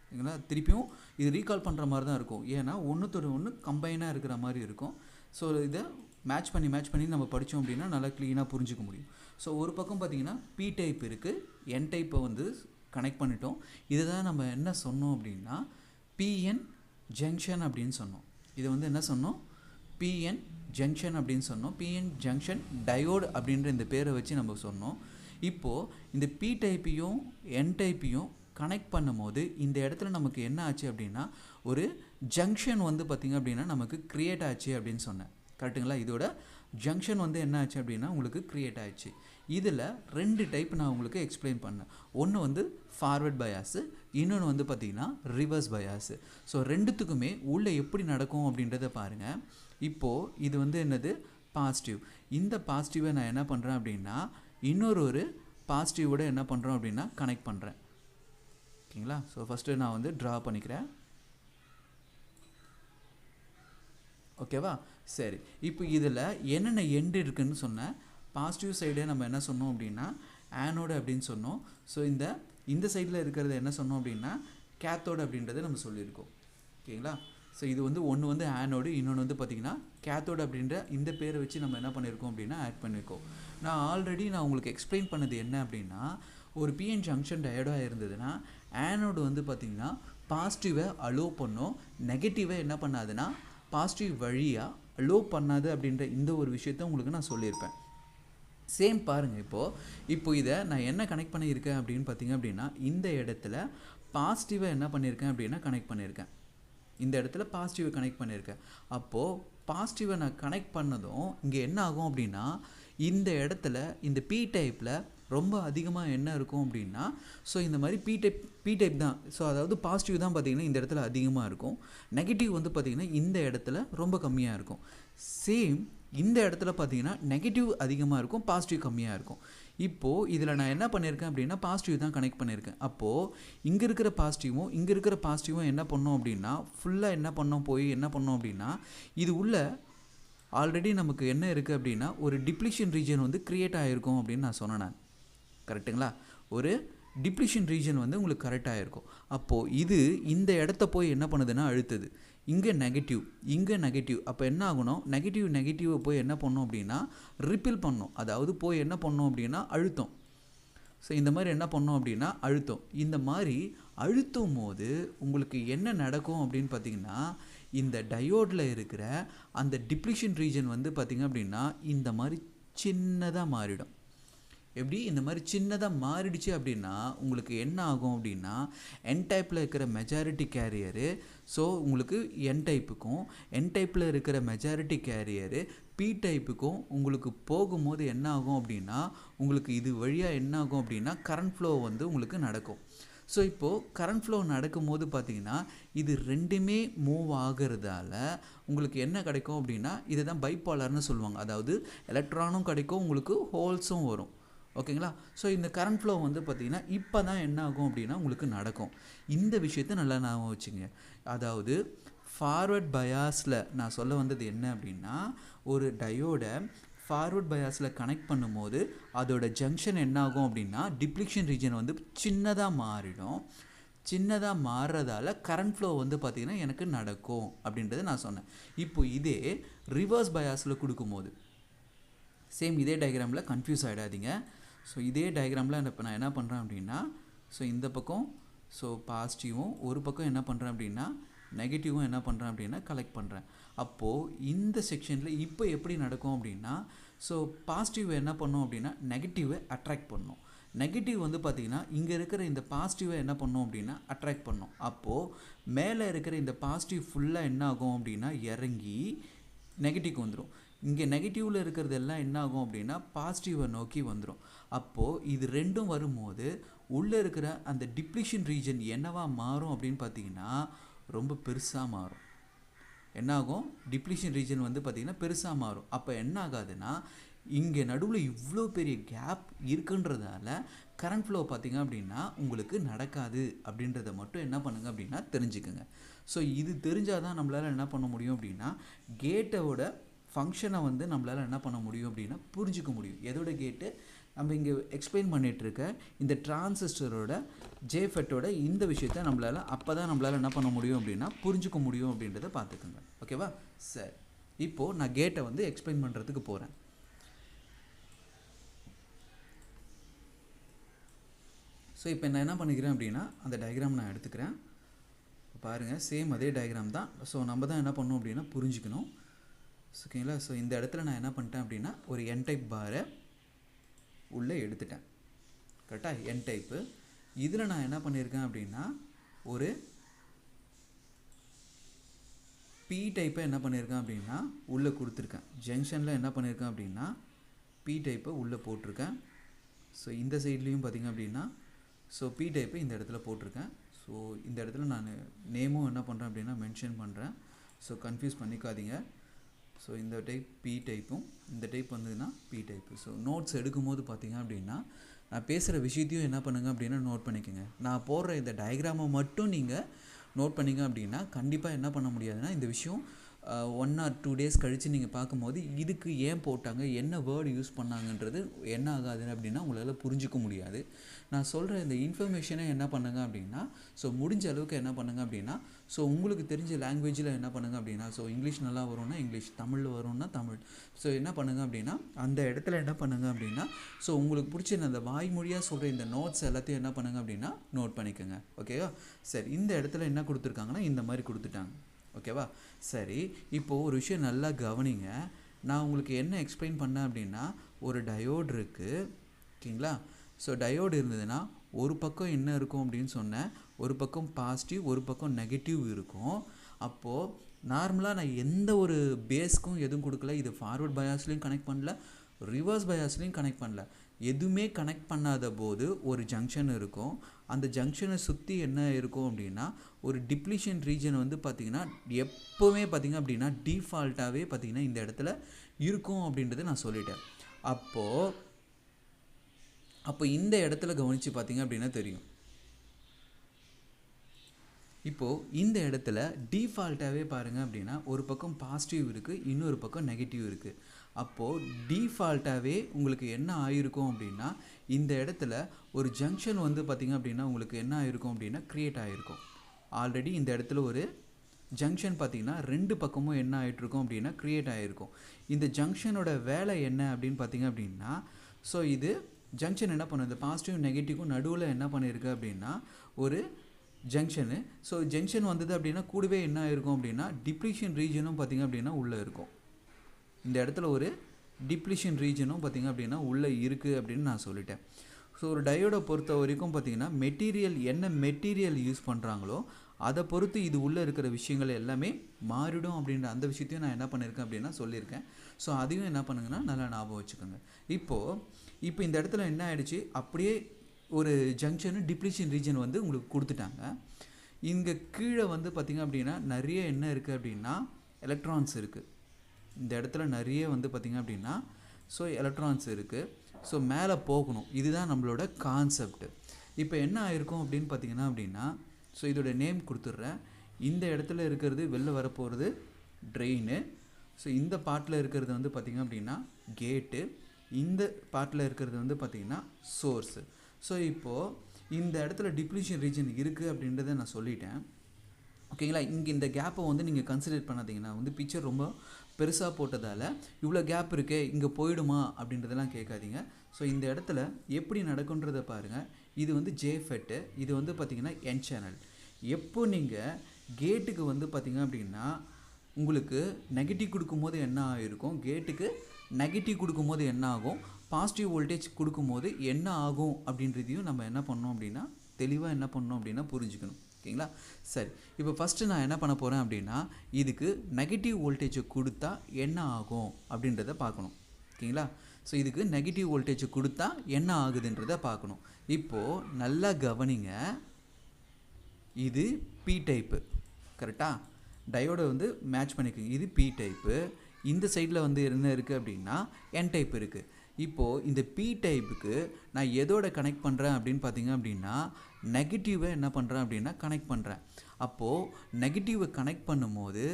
ஓகேங்களா? திருப்பியும் இது ரீகால் பண்ணுற மாதிரி தான் இருக்கும், ஏன்னா ஒன்றுத்தோட ஒன்று கம்பைனாக இருக்கிற மாதிரி இருக்கும். ஸோ இதை மேட்ச் பண்ணி நம்ம படித்தோம் அப்படின்னா நல்லா க்ளீனாக புரிஞ்சிக்க முடியும். ஸோ ஒரு பக்கம் பார்த்திங்கன்னா பி டைப் இருக்குது, என் டைப்பை வந்து கனெக்ட் பண்ணிட்டோம். இதை தான் நம்ம என்ன சொன்னோம் அப்படின்னா பிஎன் ஜங்ஷன் அப்படின்னு சொன்னோம். இது வந்து என்ன சொன்னோம், பிஎன் ஜங்ஷன் அப்படின்னு சொன்னோம். பிஎன் ஜங்ஷன் டயோடு அப்படின்ற இந்த பேரை வச்சு நம்ம சொன்னோம். இப்போது இந்த பி டைப்பையும் என் டைப்பையும் கனெக்ட் பண்ணும் போது இந்த இடத்துல நமக்கு என்ன ஆச்சு அப்படின்னா ஒரு ஜங்ஷன் வந்து பார்த்திங்க அப்படின்னா நமக்கு க்ரியேட் ஆச்சு அப்படின்னு சொன்னேன். கரெக்டுங்களா? இதோட ஜங்ஷன் வந்து என்ன ஆச்சு அப்படின்னா உங்களுக்கு க்ரியேட் ஆயிடுச்சு. இதில் 2 டைப் நான் உங்களுக்கு எக்ஸ்பிளைன் பண்ணேன். ஒன்று வந்து ஃபார்வர்ட் பயாஸு, இன்னொன்று வந்து பார்த்திங்கன்னா ரிவர்ஸ் பயாஸு. ஸோ ரெண்டுத்துக்குமே உள்ளே எப்படி நடக்கும் அப்படின்றத பாருங்கள். இப்போது இது வந்து என்னது பாசிட்டிவ். இந்த பாசிட்டிவை நான் என்ன பண்ணுறேன் அப்படின்னா இன்னொரு பாசிட்டிவோட என்ன பண்ணுறோம் அப்படின்னா கனெக்ட் பண்ணுறேன். ஓகேங்களா? ஸோ ஃபஸ்ட்டு நான் வந்து ட்ரா பண்ணிக்கிறேன். ஓகேவா? சரி, இப்போ இதில் என்னென்ன எண்டு இருக்குதுன்னு சொன்னேன். பாசிட்டிவ் சைடே நம்ம என்ன சொன்னோம் அப்படின்னா ஆனோடு அப்படின்னு சொன்னோம். ஸோ இந்த சைடில் இருக்கிறது என்ன சொன்னோம் அப்படின்னா கேத்தோடு அப்படின்றத நம்ம சொல்லியிருக்கோம். ஓகேங்களா? ஸோ இது வந்து ஒன்று வந்து ஆனோடு, இன்னொன்று வந்து பார்த்திங்கன்னா கேத்தோடு அப்படின்ற இந்த பேரை வச்சு நம்ம என்ன பண்ணியிருக்கோம் அப்படின்னா ஆட் பண்ணியிருக்கோம். நான் உங்களுக்கு எக்ஸ்பிளைன் பண்ணது என்ன அப்படின்னா ஒரு பிஎன் ஜங்ஷன் டயோடாக இருந்ததுன்னா ஆனோடு வந்து பார்த்திங்கன்னா பாசிட்டிவை அலோவ் பண்ணும், நெகட்டிவை என்ன பண்ணாதுன்னா பாசிட்டிவ் வழியாக அலோவ் பண்ணாது அப்படின்ற இந்த ஒரு விஷயத்த உங்களுக்கு நான் சொல்லியிருப்பேன். சேம் பாருங்கள், இப்போது இதை நான் என்ன கனெக்ட் பண்ணியிருக்கேன் அப்படின்னு பார்த்திங்க அப்படின்னா இந்த இடத்துல பாசிட்டிவை என்ன பண்ணியிருக்கேன் அப்படின்னா கனெக்ட் பண்ணியிருக்கேன். இந்த இடத்துல பாசிட்டிவை கனெக்ட் பண்ணியிருக்கேன். அப்போது பாசிட்டிவை நான் கனெக்ட் பண்ணதும் இங்கே என்ன ஆகும் அப்படின்னா இந்த இடத்துல இந்த பி டைப்பில் ரொம்ப அதிகமாக என்ன இருக்கும் அப்படின்னா ஸோ இந்த மாதிரி பி டைப் தான். ஸோ அதாவது பாசிட்டிவ் தான் பார்த்திங்கன்னா இந்த இடத்துல அதிகமாக இருக்கும், நெகட்டிவ் வந்து பார்த்திங்கன்னா இந்த இடத்துல ரொம்ப கம்மியாக இருக்கும். சேம் இந்த இடத்துல பார்த்திங்கன்னா நெகட்டிவ் அதிகமாக இருக்கும், பாசிட்டிவ் கம்மியாக இருக்கும். இப்போது இதில் நான் என்ன பண்ணியிருக்கேன் அப்படின்னா பாசிட்டிவ் தான் கனெக்ட் பண்ணியிருக்கேன். அப்போது இங்கே இருக்கிற பாசிட்டிவும் என்ன பண்ணோம் அப்படின்னா ஃபுல்லாக என்ன பண்ணோம் அப்படின்னா இது உள்ள ஆல்ரெடி நமக்கு என்ன இருக்குது அப்படின்னா ஒரு டிப்ளிஷன் ரீஜன் வந்து க்ரியேட் ஆகிருக்கும் அப்படின்னு நான் சொன்னேன். கரெக்டுங்களா? ஒரு டிப்ளிஷன் ரீஜன் வந்து உங்களுக்கு கரெக்டாக இருக்கும். அப்போது இது இந்த இடத்த போய் என்ன பண்ணுதுன்னா அழுத்துது. இங்கே நெகட்டிவ் அப்போ என்ன ஆகணும், நெகட்டிவை போய் என்ன பண்ணோம் அப்படின்னா ரிப்பில் பண்ணோம், அதாவது போய் என்ன பண்ணோம் அப்படின்னா அழுத்தம். ஸோ இந்த மாதிரி என்ன பண்ணோம் அப்படின்னா அழுத்தம். இந்த மாதிரி அழுத்தும் போது உங்களுக்கு என்ன நடக்கும் அப்படின்னு பார்த்திங்கன்னா இந்த டயோடில் இருக்கிற அந்த டிப்ளிஷன் ரீஜன் வந்து பார்த்திங்க அப்படின்னா இந்த மாதிரி சின்னதாக மாறிடும். எப்படி இந்த மாதிரி சின்னதாக மாறிடுச்சு அப்படின்னா உங்களுக்கு என்ன ஆகும் அப்படின்னா என் டைப்பில் இருக்கிற மெஜாரிட்டி கேரியரு, ஸோ உங்களுக்கு என் டைப்புக்கும் என் டைப்பில் இருக்கிற மெஜாரிட்டி கேரியரு பி டைப்புக்கும் உங்களுக்கு போகும்போது என்ன ஆகும் அப்படின்னா உங்களுக்கு இது வழியாக என்ன ஆகும் அப்படின்னா கரண்ட் ஃப்ளோ வந்து உங்களுக்கு நடக்கும். ஸோ இப்போது கரண்ட் ஃப்ளோ நடக்கும்போது பார்த்திங்கன்னா இது ரெண்டுமே மூவ் ஆகிறதால உங்களுக்கு என்ன கிடைக்கும் அப்படின்னா இதை தான் பைபாலர்னு சொல்லுவாங்க. அதாவது எலக்ட்ரானும் கிடைக்கும், உங்களுக்கு ஹோல்ஸும் வரும். ஓகேங்களா? ஸோ இந்த கரண்ட் ஃப்ளோ வந்து பார்த்திங்கன்னா இப்போ தான் என்ன ஆகும் அப்படின்னா உங்களுக்கு நடக்கும். இந்த விஷயத்தை நல்லா ஞாபகம் வச்சுங்க. அதாவது ஃபார்வர்ட் பயாஸில் நான் சொல்ல வந்தது என்ன அப்படின்னா ஒரு டயோடை ஃபார்வர்ட் பயாஸில் கனெக்ட் பண்ணும்போது அதோட ஜங்ஷன் என்ன ஆகும் அப்படின்னா டிப்ளிஷன் ரீஜன் வந்து சின்னதாக மாறிடும். சின்னதாக மாறுறதால கரண்ட் ஃப்ளோ வந்து பார்த்திங்கன்னா எனக்கு நடக்கும் அப்படின்றத நான் சொன்னேன். இப்போ இதே ரிவர்ஸ் பயாஸில் கொடுக்கும்போது சேம் இதே டயக்ராமில் கன்ஃபியூஸ் ஆகிடாதீங்க. ஸோ இதே டயக்ராமில் இப்போ நான் என்ன பண்ணுறேன் அப்படின்னா ஸோ இந்த பக்கம் ஸோ பாசிட்டிவும் ஒரு பக்கம் என்ன பண்ணுறேன் அப்படின்னா நெகட்டிவும் என்ன பண்ணுறேன் அப்படின்னா கலெக்ட் பண்ணுறேன். அப்போது இந்த செக்ஷனில் இப்போ எப்படி நடக்கும் அப்படின்னா ஸோ பாசிட்டிவ் என்ன பண்ணோம் அப்படின்னா நெகட்டிவை அட்ராக்ட் பண்ணணும். நெகட்டிவ் வந்து பார்த்திங்கன்னா இங்கே இருக்கிற இந்த பாசிட்டிவை என்ன பண்ணோம் அப்படின்னா அட்ராக்ட் பண்ணோம். அப்போது மேலே இருக்கிற இந்த பாசிட்டிவ் ஃபுல்லாக என்ன ஆகும் அப்படின்னா இறங்கி நெகட்டிவ்க்கு வந்துடும். இங்கே நெகட்டிவில் இருக்கிறது எல்லாம் என்ன ஆகும் அப்படின்னா பாசிட்டிவை நோக்கி வந்துடும். அப்போது இது ரெண்டும் வரும்போது உள்ளே இருக்கிற அந்த டிப்ளிஷன் ரீஜன் என்னவா மாறும் அப்படின்னு பார்த்தீங்கன்னா ரொம்ப பெருசாக மாறும். என்ன ஆகும்? டிப்ளிஷன் ரீஜன் வந்து பார்த்திங்கன்னா பெருசாக மாறும். அப்போ என்ன ஆகாதுன்னா இங்கே நடுவில் இவ்வளோ பெரிய கேப் இருக்குன்றதால கரண்ட் ஃப்ளோ பார்த்திங்க அப்படின்னா உங்களுக்கு நடக்காது அப்படின்றத மட்டும் என்ன பண்ணுங்க அப்படின்னா தெரிஞ்சுக்குங்க. ஸோ இது தெரிஞ்சால் தான் நம்மளால் என்ன பண்ண முடியும் அப்படின்னா கேட்டோட ஃபங்க்ஷனை வந்து நம்மளால் என்ன பண்ண முடியும் அப்படின்னா புரிஞ்சிக்க முடியும். எதோட கேட்டு நம்ம இங்கே எக்ஸ்பிளைன் பண்ணிகிட்ருக்க இந்த டிரான்சிஸ்டரோட ஜேஃபெட்டோட இந்த விஷயத்த நம்மளால் அப்போ தான் நம்மளால் என்ன பண்ண முடியும் அப்படின்னா புரிஞ்சிக்க முடியும் அப்படின்றத பார்த்துக்குங்க. ஓகேவா? சரி, இப்போது நான் கேட்டை வந்து எக்ஸ்பிளைன் பண்ணுறதுக்கு போகிறேன். ஸோ இப்போ நான் என்ன பண்ணிக்கிறேன் அப்படின்னா அந்த டயக்ராம் நான் எடுத்துக்கிறேன். பாருங்கள், சேம் அதே டயக்ராம் தான். ஸோ நம்ம தான் என்ன பண்ணணும் அப்படின்னா புரிஞ்சுக்கணும். ஓகேங்களா? ஸோ இந்த இடத்துல நான் என்ன பண்ணிட்டேன் அப்படின்னா ஒரு என் டைப் பாரை உள்ளே எடுத்துட்டேன். கரெக்டாக? என் டைப்பு. இதில் நான் என்ன பண்ணியிருக்கேன் அப்படின்னா ஒரு பி டைப்பை என்ன பண்ணியிருக்கேன் அப்படின்னா உள்ளே கொடுத்துருக்கேன். ஜங்ஷனில் என்ன பண்ணியிருக்கேன் அப்படின்னா பி டைப்பை உள்ளே போட்டிருக்கேன். ஸோ இந்த சைட்லேயும் பார்த்திங்க அப்படின்னா ஸோ பி டைப்பை இந்த இடத்துல போட்டிருக்கேன். ஸோ இந்த இடத்துல நான் நேமும் என்ன பண்ணுறேன் அப்படின்னா மென்ஷன் பண்ணுறேன். ஸோ கன்ஃபியூஸ் பண்ணிக்காதீங்க. ஸோ இந்த டைப் பி டைப்பும் இந்த டைப் வந்ததுன்னா பி டைப்பு. ஸோ நோட்ஸ் எடுக்கும்போது பார்த்திங்க அப்படின்னா நான் பேசுகிற விஷயத்தையும் என்ன பண்ணுங்க அப்படின்னா நோட் பண்ணிக்கோங்க. நான் போடுற இந்த டயக்ராமை மட்டும் நீங்கள் நோட் பண்ணிங்க அப்படின்னா கண்டிப்பாக என்ன பண்ண முடியாதுன்னா இந்த விஷயம் 1 or 2 days கழித்து நீங்கள் பார்க்கும்போது இதுக்கு ஏன் போட்டாங்க, என்ன வேர்டு யூஸ் பண்ணாங்கன்றது என்ன ஆகாது அப்படின்னா உங்களால் புரிஞ்சிக்க முடியாது. நான் சொல்கிற இந்த இன்ஃபர்மேஷனை என்ன பண்ணுங்க அப்படின்னா ஸோ முடிஞ்ச அளவுக்கு என்ன பண்ணுங்க அப்படின்னா ஸோ உங்களுக்கு தெரிஞ்ச லாங்குவேஜில் என்ன பண்ணுங்க அப்படின்னா ஸோ இங்கிலீஷ் நல்லா வரும்னா இங்கிலீஷ், தமிழில் வரும்னா தமிழ். ஸோ என்ன பண்ணுங்க அப்படின்னா அந்த இடத்துல என்ன பண்ணுங்க அப்படின்னா ஸோ உங்களுக்கு பிடிச்ச அந்த வாய்மொழியாக சொல்கிற இந்த நோட்ஸ் எல்லாத்தையும் என்ன பண்ணுங்க அப்படின்னா நோட் பண்ணிக்கோங்க. ஓகேவா? சரி, இந்த இடத்துல என்ன கொடுத்துருக்காங்கன்னா இந்த மாதிரி கொடுத்துட்டாங்க. ஓகேவா? சரி, இப்போது ஒரு விஷயம் நல்லா கவனிங்க. நான் உங்களுக்கு என்ன எக்ஸ்பிளைன் பண்ணேன் அப்படின்னா ஒரு டயோடு இருக்குது. ஓகேங்களா? ஸோ டயோடு இருந்ததுன்னா ஒரு பக்கம் என்ன இருக்கும் அப்படின்னு சொன்னேன், ஒரு பக்கம் பாசிட்டிவ் ஒரு பக்கம் நெகட்டிவ் இருக்கும். அப்போது நார்மலாக நான் எந்த ஒரு பேஸ்க்கும் எதுவும் கொடுக்கல. இது ஃபார்வர்ட் பயாஸ்லேயும் கனெக்ட் பண்ணல, ரிவர்ஸ் பயாஸ்லேயும் கனெக்ட் பண்ணல. எதுவுமே கனெக்ட் பண்ணாத போது ஒரு ஜங்ஷன் இருக்கும். அந்த ஜங்ஷனை சுற்றி என்ன இருக்கும் அப்படின்னா ஒரு டிப்ளிஷன் ரீஜன் வந்து பார்த்திங்கன்னா எப்போவுமே பார்த்திங்க அப்படின்னா டிஃபால்ட்டாகவே பார்த்திங்கன்னா இந்த இடத்துல இருக்கும் அப்படின்றத நான் சொல்லிட்டேன். அப்போ இந்த இடத்துல கவனித்து பார்த்திங்க அப்படின்னா தெரியும். இப்போது இந்த இடத்துல டிஃபால்ட்டாகவே பாருங்கள் அப்படின்னா ஒரு பக்கம் பாசிட்டிவ் இருக்குது, இன்னொரு பக்கம் நெகட்டிவ் இருக்குது. அப்போது டிஃபால்ட்டாகவே உங்களுக்கு என்ன ஆகிருக்கும் அப்படின்னா இந்த இடத்துல ஒரு ஜங்ஷன் வந்து பார்த்திங்க அப்படின்னா உங்களுக்கு என்ன ஆகிருக்கும் அப்படின்னா க்ரியேட் ஆகிருக்கும். ஆல்ரெடி இந்த இடத்துல ஒரு ஜங்ஷன் பார்த்திங்கன்னா ரெண்டு பக்கமும் என்ன ஆகிட்ருக்கும் அப்படின்னா க்ரியேட் ஆகிருக்கும். இந்த ஜங்ஷனோட வேலை என்ன அப்படின்னு பார்த்திங்க அப்படின்னா ஸோ இது ஜங்ஷன் என்ன பண்ணுது, பாசிட்டிவ் நெகட்டிவ்க்கும் நடுவில் என்ன பண்ணியிருக்கு அப்படின்னா ஒரு ஜங்ஷனு. ஸோ ஜங்ஷன் வந்தது அப்படின்னா கூடவே என்ன இருக்கும் அப்படின்னா டிப்ளீஷன் ரீஜனும் பார்த்திங்க அப்படின்னா உள்ளே இருக்கும். இந்த இடத்துல ஒரு டிப்ளீஷன் ரீஜனும் பார்த்திங்க அப்படின்னா உள்ளே இருக்குது அப்படின்னு நான் சொல்லிட்டேன். ஸோ ஒரு டயோடை பொறுத்த வரைக்கும் பார்த்திங்கன்னா மெட்டீரியல் என்ன மெட்டீரியல் யூஸ் பண்ணுறாங்களோ அதை பொறுத்து இது உள்ளே இருக்கிற விஷயங்கள் எல்லாமே மாறிடும் அப்படின்ற அந்த விஷயத்தையும் நான் என்ன பண்ணியிருக்கேன் அப்படின்னா சொல்லியிருக்கேன். ஸோ அதையும் என்ன பண்ணுங்கன்னா நல்லா ஞாபகம் வச்சுக்கோங்க. இப்போ இந்த இடத்துல என்ன ஆகிடுச்சு, அப்படியே ஒரு ஜங்ஷனு டிப்ளீஷன் ரீஜன் வந்து உங்களுக்கு கொடுத்துட்டாங்க. இங்கே கீழே வந்து பார்த்திங்க அப்படின்னா நிறைய என்ன இருக்குது அப்படின்னா எலக்ட்ரான்ஸ் இருக்குது. இந்த இடத்துல நிறைய வந்து பார்த்திங்க அப்படின்னா ஸோ எலக்ட்ரான்ஸ் இருக்குது. ஸோ மேலே போகணும், இதுதான் நம்மளோட கான்செப்ட். இப்போ என்ன ஆயிருக்கும் அப்படின்னு பார்த்திங்கன்னா அப்படின்னா ஸோ இதோட நேம் கொடுத்துட்றேன். இந்த இடத்துல இருக்கிறது வெளில வரப்போகிறது ட்ரெயினு. ஸோ இந்த பார்ட்டில் இருக்கிறது வந்து பார்த்திங்க அப்படின்னா கேட்டு, இந்த பார்ட்டில் இருக்கிறது வந்து பார்த்திங்கன்னா சோர்ஸு. ஸோ இப்போது இந்த இடத்துல டிப்ளீஷன் ரீஜன் இருக்குது அப்படின்றத நான் சொல்லிட்டேன். ஓகேங்களா. இங்கே இந்த கேப்பை வந்து நீங்கள் கன்சிடர் பண்ணாதீங்கன்னா வந்து பிக்சர் ரொம்ப பெருசாக போட்டதால் இவ்வளோ கேப் இருக்கே இங்கே போயிடுமா அப்படின்றதெல்லாம் கேட்காதீங்க. ஸோ இந்த இடத்துல எப்படி நடக்குன்றதை பாருங்கள். இது வந்து ஜேஃபெட்டு, இது வந்து பார்த்திங்கன்னா என் சேனல். எப்போ நீங்கள் கேட்டுக்கு வந்து பார்த்திங்க அப்படின்னா உங்களுக்கு நெகட்டிவ் கொடுக்கும்போது என்ன ஆகிருக்கும், கேட்டுக்கு நெகட்டிவ் கொடுக்கும்போது என்ன ஆகும், பாசிட்டிவ் வோல்டேஜ் கொடுக்கும்போது என்ன ஆகும் அப்படின்றதையும் நம்ம என்ன பண்ணோம் அப்படின்னா தெளிவாக என்ன பண்ணோம் அப்படின்னா புரிஞ்சுக்கணும். ஓகேங்களா. சரி, இப்போ ஃபஸ்ட்டு நான் என்ன பண்ண போகிறேன் அப்படின்னா இதுக்கு நெகட்டிவ் வோல்டேஜை கொடுத்தா என்ன ஆகும் அப்படின்றத பார்க்கணும். ஓகேங்களா. ஸோ இதுக்கு நெகட்டிவ் வோல்டேஜை கொடுத்தா என்ன ஆகுதுன்றதை பார்க்கணும். இப்போது நல்லா கவனிங்க, இது பி டைப்பு கரெக்டாக, டயோடை வந்து மேட்ச் பண்ணிக்கோங்க. இது பி டைப்பு, இந்த சைடில் வந்து என்ன இருக்குது அப்படின்னா என் டைப் இருக்குது. இப்போது இந்த பி டைப்புக்கு நான் எதோட கனெக்ட் பண்ணுறேன் அப்படின்னு பார்த்தீங்க அப்படின்னா நெகட்டிவை என்ன பண்ணுறேன் அப்படின்னா கனெக்ட் பண்ணுறேன். அப்போது நெகட்டிவை கனெக்ட் பண்ணும்போது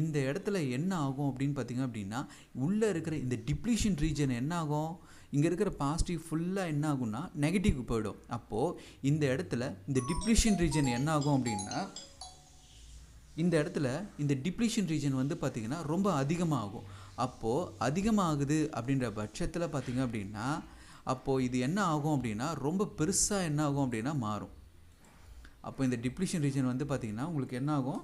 இந்த இடத்துல என்ன ஆகும் அப்படின்னு பார்த்திங்க அப்படின்னா உள்ளே இருக்கிற இந்த டிப்ளீஷன் ரீஜன் என்ன ஆகும், இங்கே இருக்கிற பாசிட்டிவ் ஃபுல்லாக என்ன ஆகும்னா நெகட்டிவ்க்கு போயிடும். அப்போது இந்த இடத்துல இந்த டிப்ளீஷன் ரீஜன் என்ன ஆகும் அப்படின்னா இந்த இடத்துல இந்த டிப்ளீஷன் ரீஜன் வந்து பார்த்திங்கன்னா ரொம்ப அதிகமாகும். அப்போது அதிகமாகுது அப்படின்ற பட்சத்தில் பார்த்திங்க அப்படின்னா அப்போது இது என்ன ஆகும் அப்படின்னா ரொம்ப பெருசாக என்ன ஆகும் அப்படின்னா மாறும். அப்போ இந்த டிப்ளீஷன் ரீஜன் வந்து பார்த்திங்கன்னா உங்களுக்கு என்ன ஆகும்,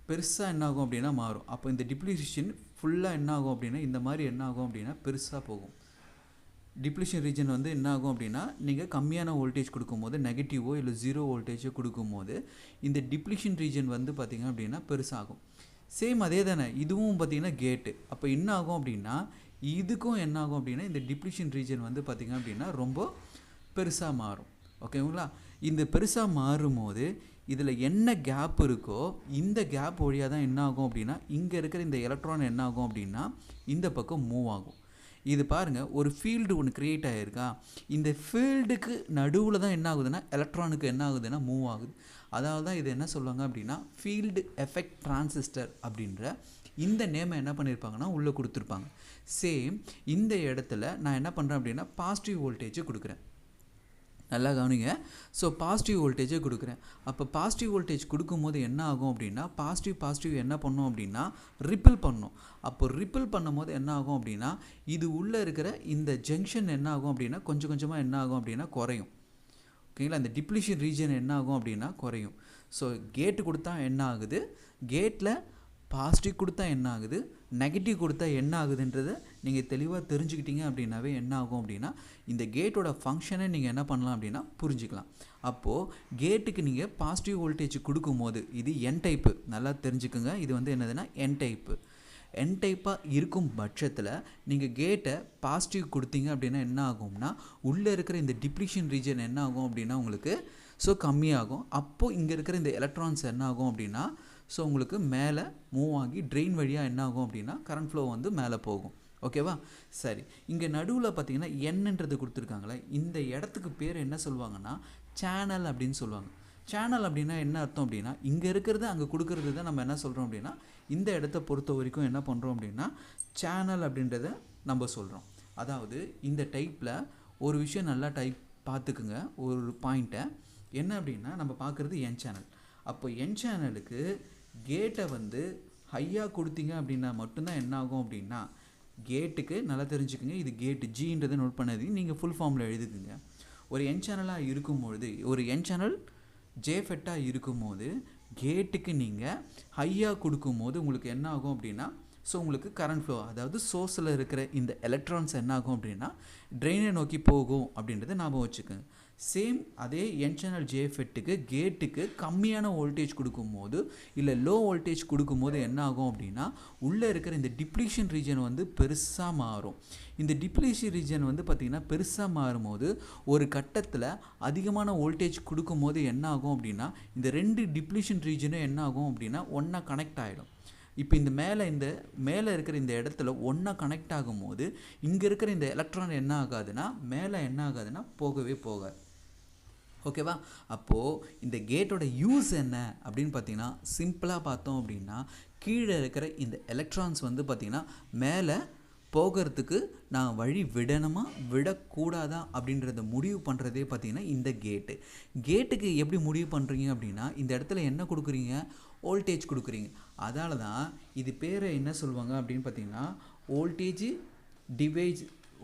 பெருசாக என்ன ஆகும் அப்படின்னா மாறும். அப்போ இந்த டிப்ளீஷன் ஃபுல்லாக என்ன ஆகும் அப்படின்னா இந்த மாதிரி என்ன ஆகும் அப்படின்னா பெருசாக போகும். டிப்ளீஷன் ரீஜன் வந்து என்ன ஆகும் அப்படின்னா நீங்கள் கம்மியான வோல்டேஜ் கொடுக்கும்போது நெகட்டிவோ இல்லை 0 வோல்டேஜோ கொடுக்கும்போது இந்த டிப்ளீஷன் ரீஜன் வந்து பார்த்திங்க அப்படின்னா பெருசாகும். சேம் அதே தானே இதுவும் பார்த்திங்கன்னா கேட்டு. அப்போ என்ன ஆகும் அப்படின்னா இதுக்கும் என்ன ஆகும் அப்படின்னா இந்த டிப்ளீஷன் ரீஜன் வந்து பார்த்திங்க அப்படின்னா ரொம்ப பெருசாக மாறும். ஓகேங்களா. இந்த பெருசாக மாறும்போது இதில் என்ன கேப் இருக்கோ இந்த கேப் வழியாக தான் என்ன ஆகும் அப்படின்னா இங்கே இருக்கிற இந்த எலக்ட்ரான் என்ன ஆகும் அப்படின்னா இந்த பக்கம் மூவ் ஆகும். இது பாருங்கள், ஒரு ஃபீல்டு ஒன்று க்ரியேட் ஆகிருக்கா, இந்த ஃபீல்டுக்கு நடுவில் தான் என்ன ஆகுதுன்னா எலக்ட்ரானுக்கு என்ன ஆகுதுன்னா மூவ் ஆகுது. அதனால தான் இது என்ன சொல்லுவாங்க அப்படின்னா ஃபீல்டு எஃபெக்ட் டிரான்சிஸ்டர் அப்படின்ற இந்த நேமை என்ன பண்ணியிருப்பாங்கன்னா உள்ளே கொடுத்துருப்பாங்க. சேம் இந்த இடத்துல நான் என்ன பண்ணுறேன் அப்படின்னா பாசிட்டிவ் வோல்டேஜை கொடுக்குறேன். நல்லா கவனிங்க. ஸோ பாசிட்டிவ் வோல்டேஜை கொடுக்குறேன். அப்போ பாசிட்டிவ் வோல்டேஜ் கொடுக்கும்போது என்ன ஆகும் அப்படின்னா பாசிட்டிவ் என்ன பண்ணோம் அப்படின்னா ரிப்பிள் பண்ணோம். அப்போ ரிப்பிள் பண்ணும்போது என்ன ஆகும் அப்படின்னா இது உள்ளே இருக்கிற இந்த ஜங்ஷன் என்ன ஆகும் அப்படின்னா கொஞ்சம் கொஞ்சமாக என்ன ஆகும் அப்படின்னா குறையும். ஓகேங்களா. இந்த டிப்ளீஷன் ரீஜன் என்ன ஆகும் அப்படின்னா குறையும். ஸோ கேட்டு கொடுத்தா என்ன ஆகுது, கேட்டில் பாசிட்டிவ் கொடுத்தா என்ன ஆகுது, நெகட்டிவ் கொடுத்தா என்ன ஆகுதுன்றதை நீங்கள் தெளிவாக தெரிஞ்சுக்கிட்டீங்க அப்படின்னாவே என்ன ஆகும் அப்படின்னா இந்த கேட்டோட ஃபங்க்ஷனை நீங்கள் என்ன பண்ணலாம் அப்படின்னா புரிஞ்சுக்கலாம். அப்போது கேட்டுக்கு நீங்கள் பாசிட்டிவ் வோல்டேஜ் கொடுக்கும்போது இது என் டைப்பு, நல்லா தெரிஞ்சுக்குங்க. இது வந்து என்னதுன்னா என் டைப்பு. என் டைப்பாக இருக்கும் பட்சத்தில் நீங்கள் கேட்டை பாசிட்டிவ் கொடுத்தீங்க அப்படின்னா என்ன ஆகும்னா உள்ளே இருக்கிற இந்த டிப்ளீஷன் ரீஜன் என்ன ஆகும் அப்படின்னா உங்களுக்கு ஸோ கம்மியாகும். அப்போது இங்கே இருக்கிற இந்த எலக்ட்ரான்ஸ் என்ன ஆகும் அப்படின்னா ஸோ உங்களுக்கு மேலே மூவ் ஆகி ட்ரெயின் வழியாக என்ன ஆகும் அப்படின்னா கரண்ட் ஃப்ளோ வந்து மேலே போகும். ஓகேவா. சரி, இங்கே நடுவில் பார்த்தீங்கன்னா என்னன்றது கொடுத்துருக்காங்களே, இந்த இடத்துக்கு பேர் என்ன சொல்லுவாங்கன்னா சேனல் அப்படின்னு சொல்லுவாங்க. சேனல் அப்படின்னா என்ன அர்த்தம் அப்படின்னா இங்கே இருக்கிறது அங்கே கொடுக்கறது தான் நம்ம என்ன சொல்கிறோம் அப்படின்னா இந்த இடத்த பொறுத்த வரைக்கும் என்ன பண்ணுறோம் அப்படின்னா சேனல் அப்படின்றத நம்ம சொல்கிறோம். அதாவது இந்த டைப்பில் ஒரு விஷயம் நல்லா பார்த்துக்குங்க. ஒரு பாயிண்ட்டை என்ன அப்படின்னா நம்ம பார்க்குறது என் சேனல். அப்போ என் சேனலுக்கு கேட்டை வந்து ஹையாக கொடுத்தீங்க அப்படின்னா மட்டும்தான் என்ன ஆகும் அப்படின்னா கேட்டுக்கு நல்லா தெரிஞ்சுக்குங்க, இது கேட்டு ஜின்றதை நோட் பண்ணது நீங்கள் ஃபுல் ஃபார்மில் எழுதுக்குங்க. ஒரு என் சேனலாக இருக்கும்பொழுது ஒரு என் சேனல் ஜேஃபெட்டாக இருக்கும்போது கேட்டுக்கு நீங்கள் ஹையாக கொடுக்கும்போது உங்களுக்கு என்ன ஆகும் அப்படின்னா, ஸோ உங்களுக்கு கரண்ட் ஃப்ளோ, அதாவது சோர்ஸில் இருக்கிற இந்த எலக்ட்ரான்ஸ் என்ன ஆகும் அப்படின்னா ட்ரெயினை நோக்கி போகும் அப்படின்றத ஞாபகம் வச்சுக்கோங்க. சேம் அதே என் சேனல் ஜேஃபெட்டுக்கு கேட்டுக்கு கம்மியான வோல்டேஜ் கொடுக்கும்போது இல்லை லோ வோல்டேஜ் கொடுக்கும்போது என்ன ஆகும் அப்படின்னா உள்ளே இருக்கிற இந்த டிப்ளீஷன் ரீஜன் வந்து பெருசாக மாறும். இந்த டிப்ளீஷன் ரீஜன் வந்து பார்த்திங்கன்னா பெருசாக மாறும்போது ஒரு கட்டத்தில் அதிகமான வோல்டேஜ் கொடுக்கும்போது என்ன ஆகும் அப்படின்னா இந்த ரெண்டு டிப்ளீஷன் ரீஜனும் என்ன ஆகும் அப்படின்னா ஒன்றா கனெக்ட் ஆகிடும். இப்போ இந்த மேலே இருக்கிற இந்த இடத்துல ஒன்றா கனெக்ட் ஆகும்போது இங்கே இருக்கிற இந்த எலக்ட்ரான் என்ன ஆகாதுன்னா மேலே என்ன ஆகாதுன்னா போகவே போகாது. ஓகேவா? அப்போது இந்த கேட்டோட யூஸ் என்ன அப்படின்னு பார்த்தீங்கன்னா சிம்பிளாக பார்த்தோம் அப்படின்னா கீழே இருக்கிற இந்த எலக்ட்ரான்ஸ் வந்து பார்த்திங்கன்னா மேலே போகிறதுக்கு நான் வழி விடணுமா விடக்கூடாதா அப்படின்றத முடிவு பண்ணுறதே பார்த்திங்கன்னா இந்த கேட்டுக்கு எப்படி முடிவு பண்ணுறீங்க அப்படின்னா இந்த இடத்துல என்ன கொடுக்குறீங்க, வோல்டேஜ் கொடுக்குறீங்க. அதால தான் இது பேரை என்ன சொல்லுவாங்க அப்படின்னு பார்த்தீங்கன்னா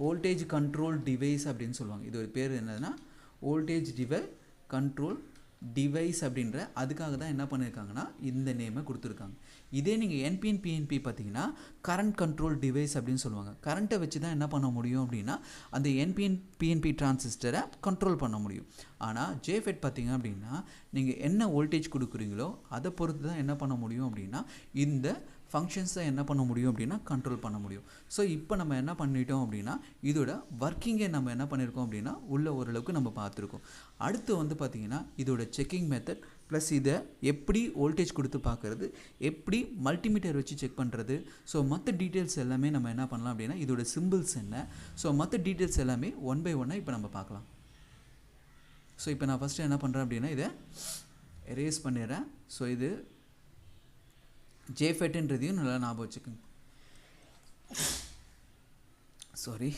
வோல்டேஜ் கண்ட்ரோல் டிவைஸ் அப்படின்னு சொல்லுவாங்க. இது ஒரு பேர் என்னதுன்னா வோல்டேஜ் கண்ட்ரோல் டிவைஸ் அப்படின்ற அதுக்காக தான் என்ன பண்ணியிருக்காங்கன்னா இந்த நேமை கொடுத்துருக்காங்க. இதே நீங்கள் என்பிஎன் பிஎன்பி பார்த்தீங்கன்னா கரண்ட் கண்ட்ரோல் டிவைஸ் அப்படின்னு சொல்லுவாங்க. கரண்ட்டை வச்சு தான் என்ன பண்ண முடியும் அப்படின்னா அந்த என்பிஎன் பிஎன்பி டிரான்சிஸ்டரை கண்ட்ரோல் பண்ண முடியும். ஆனால் ஜேஃபெட் பார்த்தீங்க அப்படின்னா நீங்கள் என்ன வோல்டேஜ் கொடுக்குறீங்களோ அதை பொறுத்து தான் என்ன பண்ண முடியும் அப்படின்னா இந்த ஃபங்க்ஷன்ஸை என்ன பண்ண முடியும் அப்படின்னா கண்ட்ரோல் பண்ண முடியும். ஸோ இப்போ நம்ம என்ன பண்ணிட்டோம் அப்படின்னா இதோட ஒர்க்கிங்கை நம்ம என்ன பண்ணியிருக்கோம் அப்படின்னா உள்ள ஓரளவுக்கு நம்ம பார்த்துருக்கோம். அடுத்து வந்து பார்த்திங்கன்னா இதோட செக்கிங் மெத்தட் ப்ளஸ் இதை எப்படி வோல்டேஜ் கொடுத்து பார்க்குறது, எப்படி மல்டிமீட்டர் வச்சு செக் பண்ணுறது, ஸோ மற்ற டீட்டெயில்ஸ் எல்லாமே நம்ம என்ன பண்ணலாம் அப்படின்னா இதோட சிம்பிள்ஸ் என்ன, ஸோ மற்ற டீட்டெயில்ஸ் எல்லாமே ஒன் பை ஒன்னாக இப்போ நம்ம பார்க்கலாம். ஸோ இப்போ நான் ஃபஸ்ட்டு என்ன பண்ணுறேன் அப்படின்னா இதை எரேஸ் பண்ணிடுறேன். ஸோ இது ஜேஃபெட்டுன்றதையும் நல்லா ஞாபகம் வச்சுக்கோங்க. சாரி.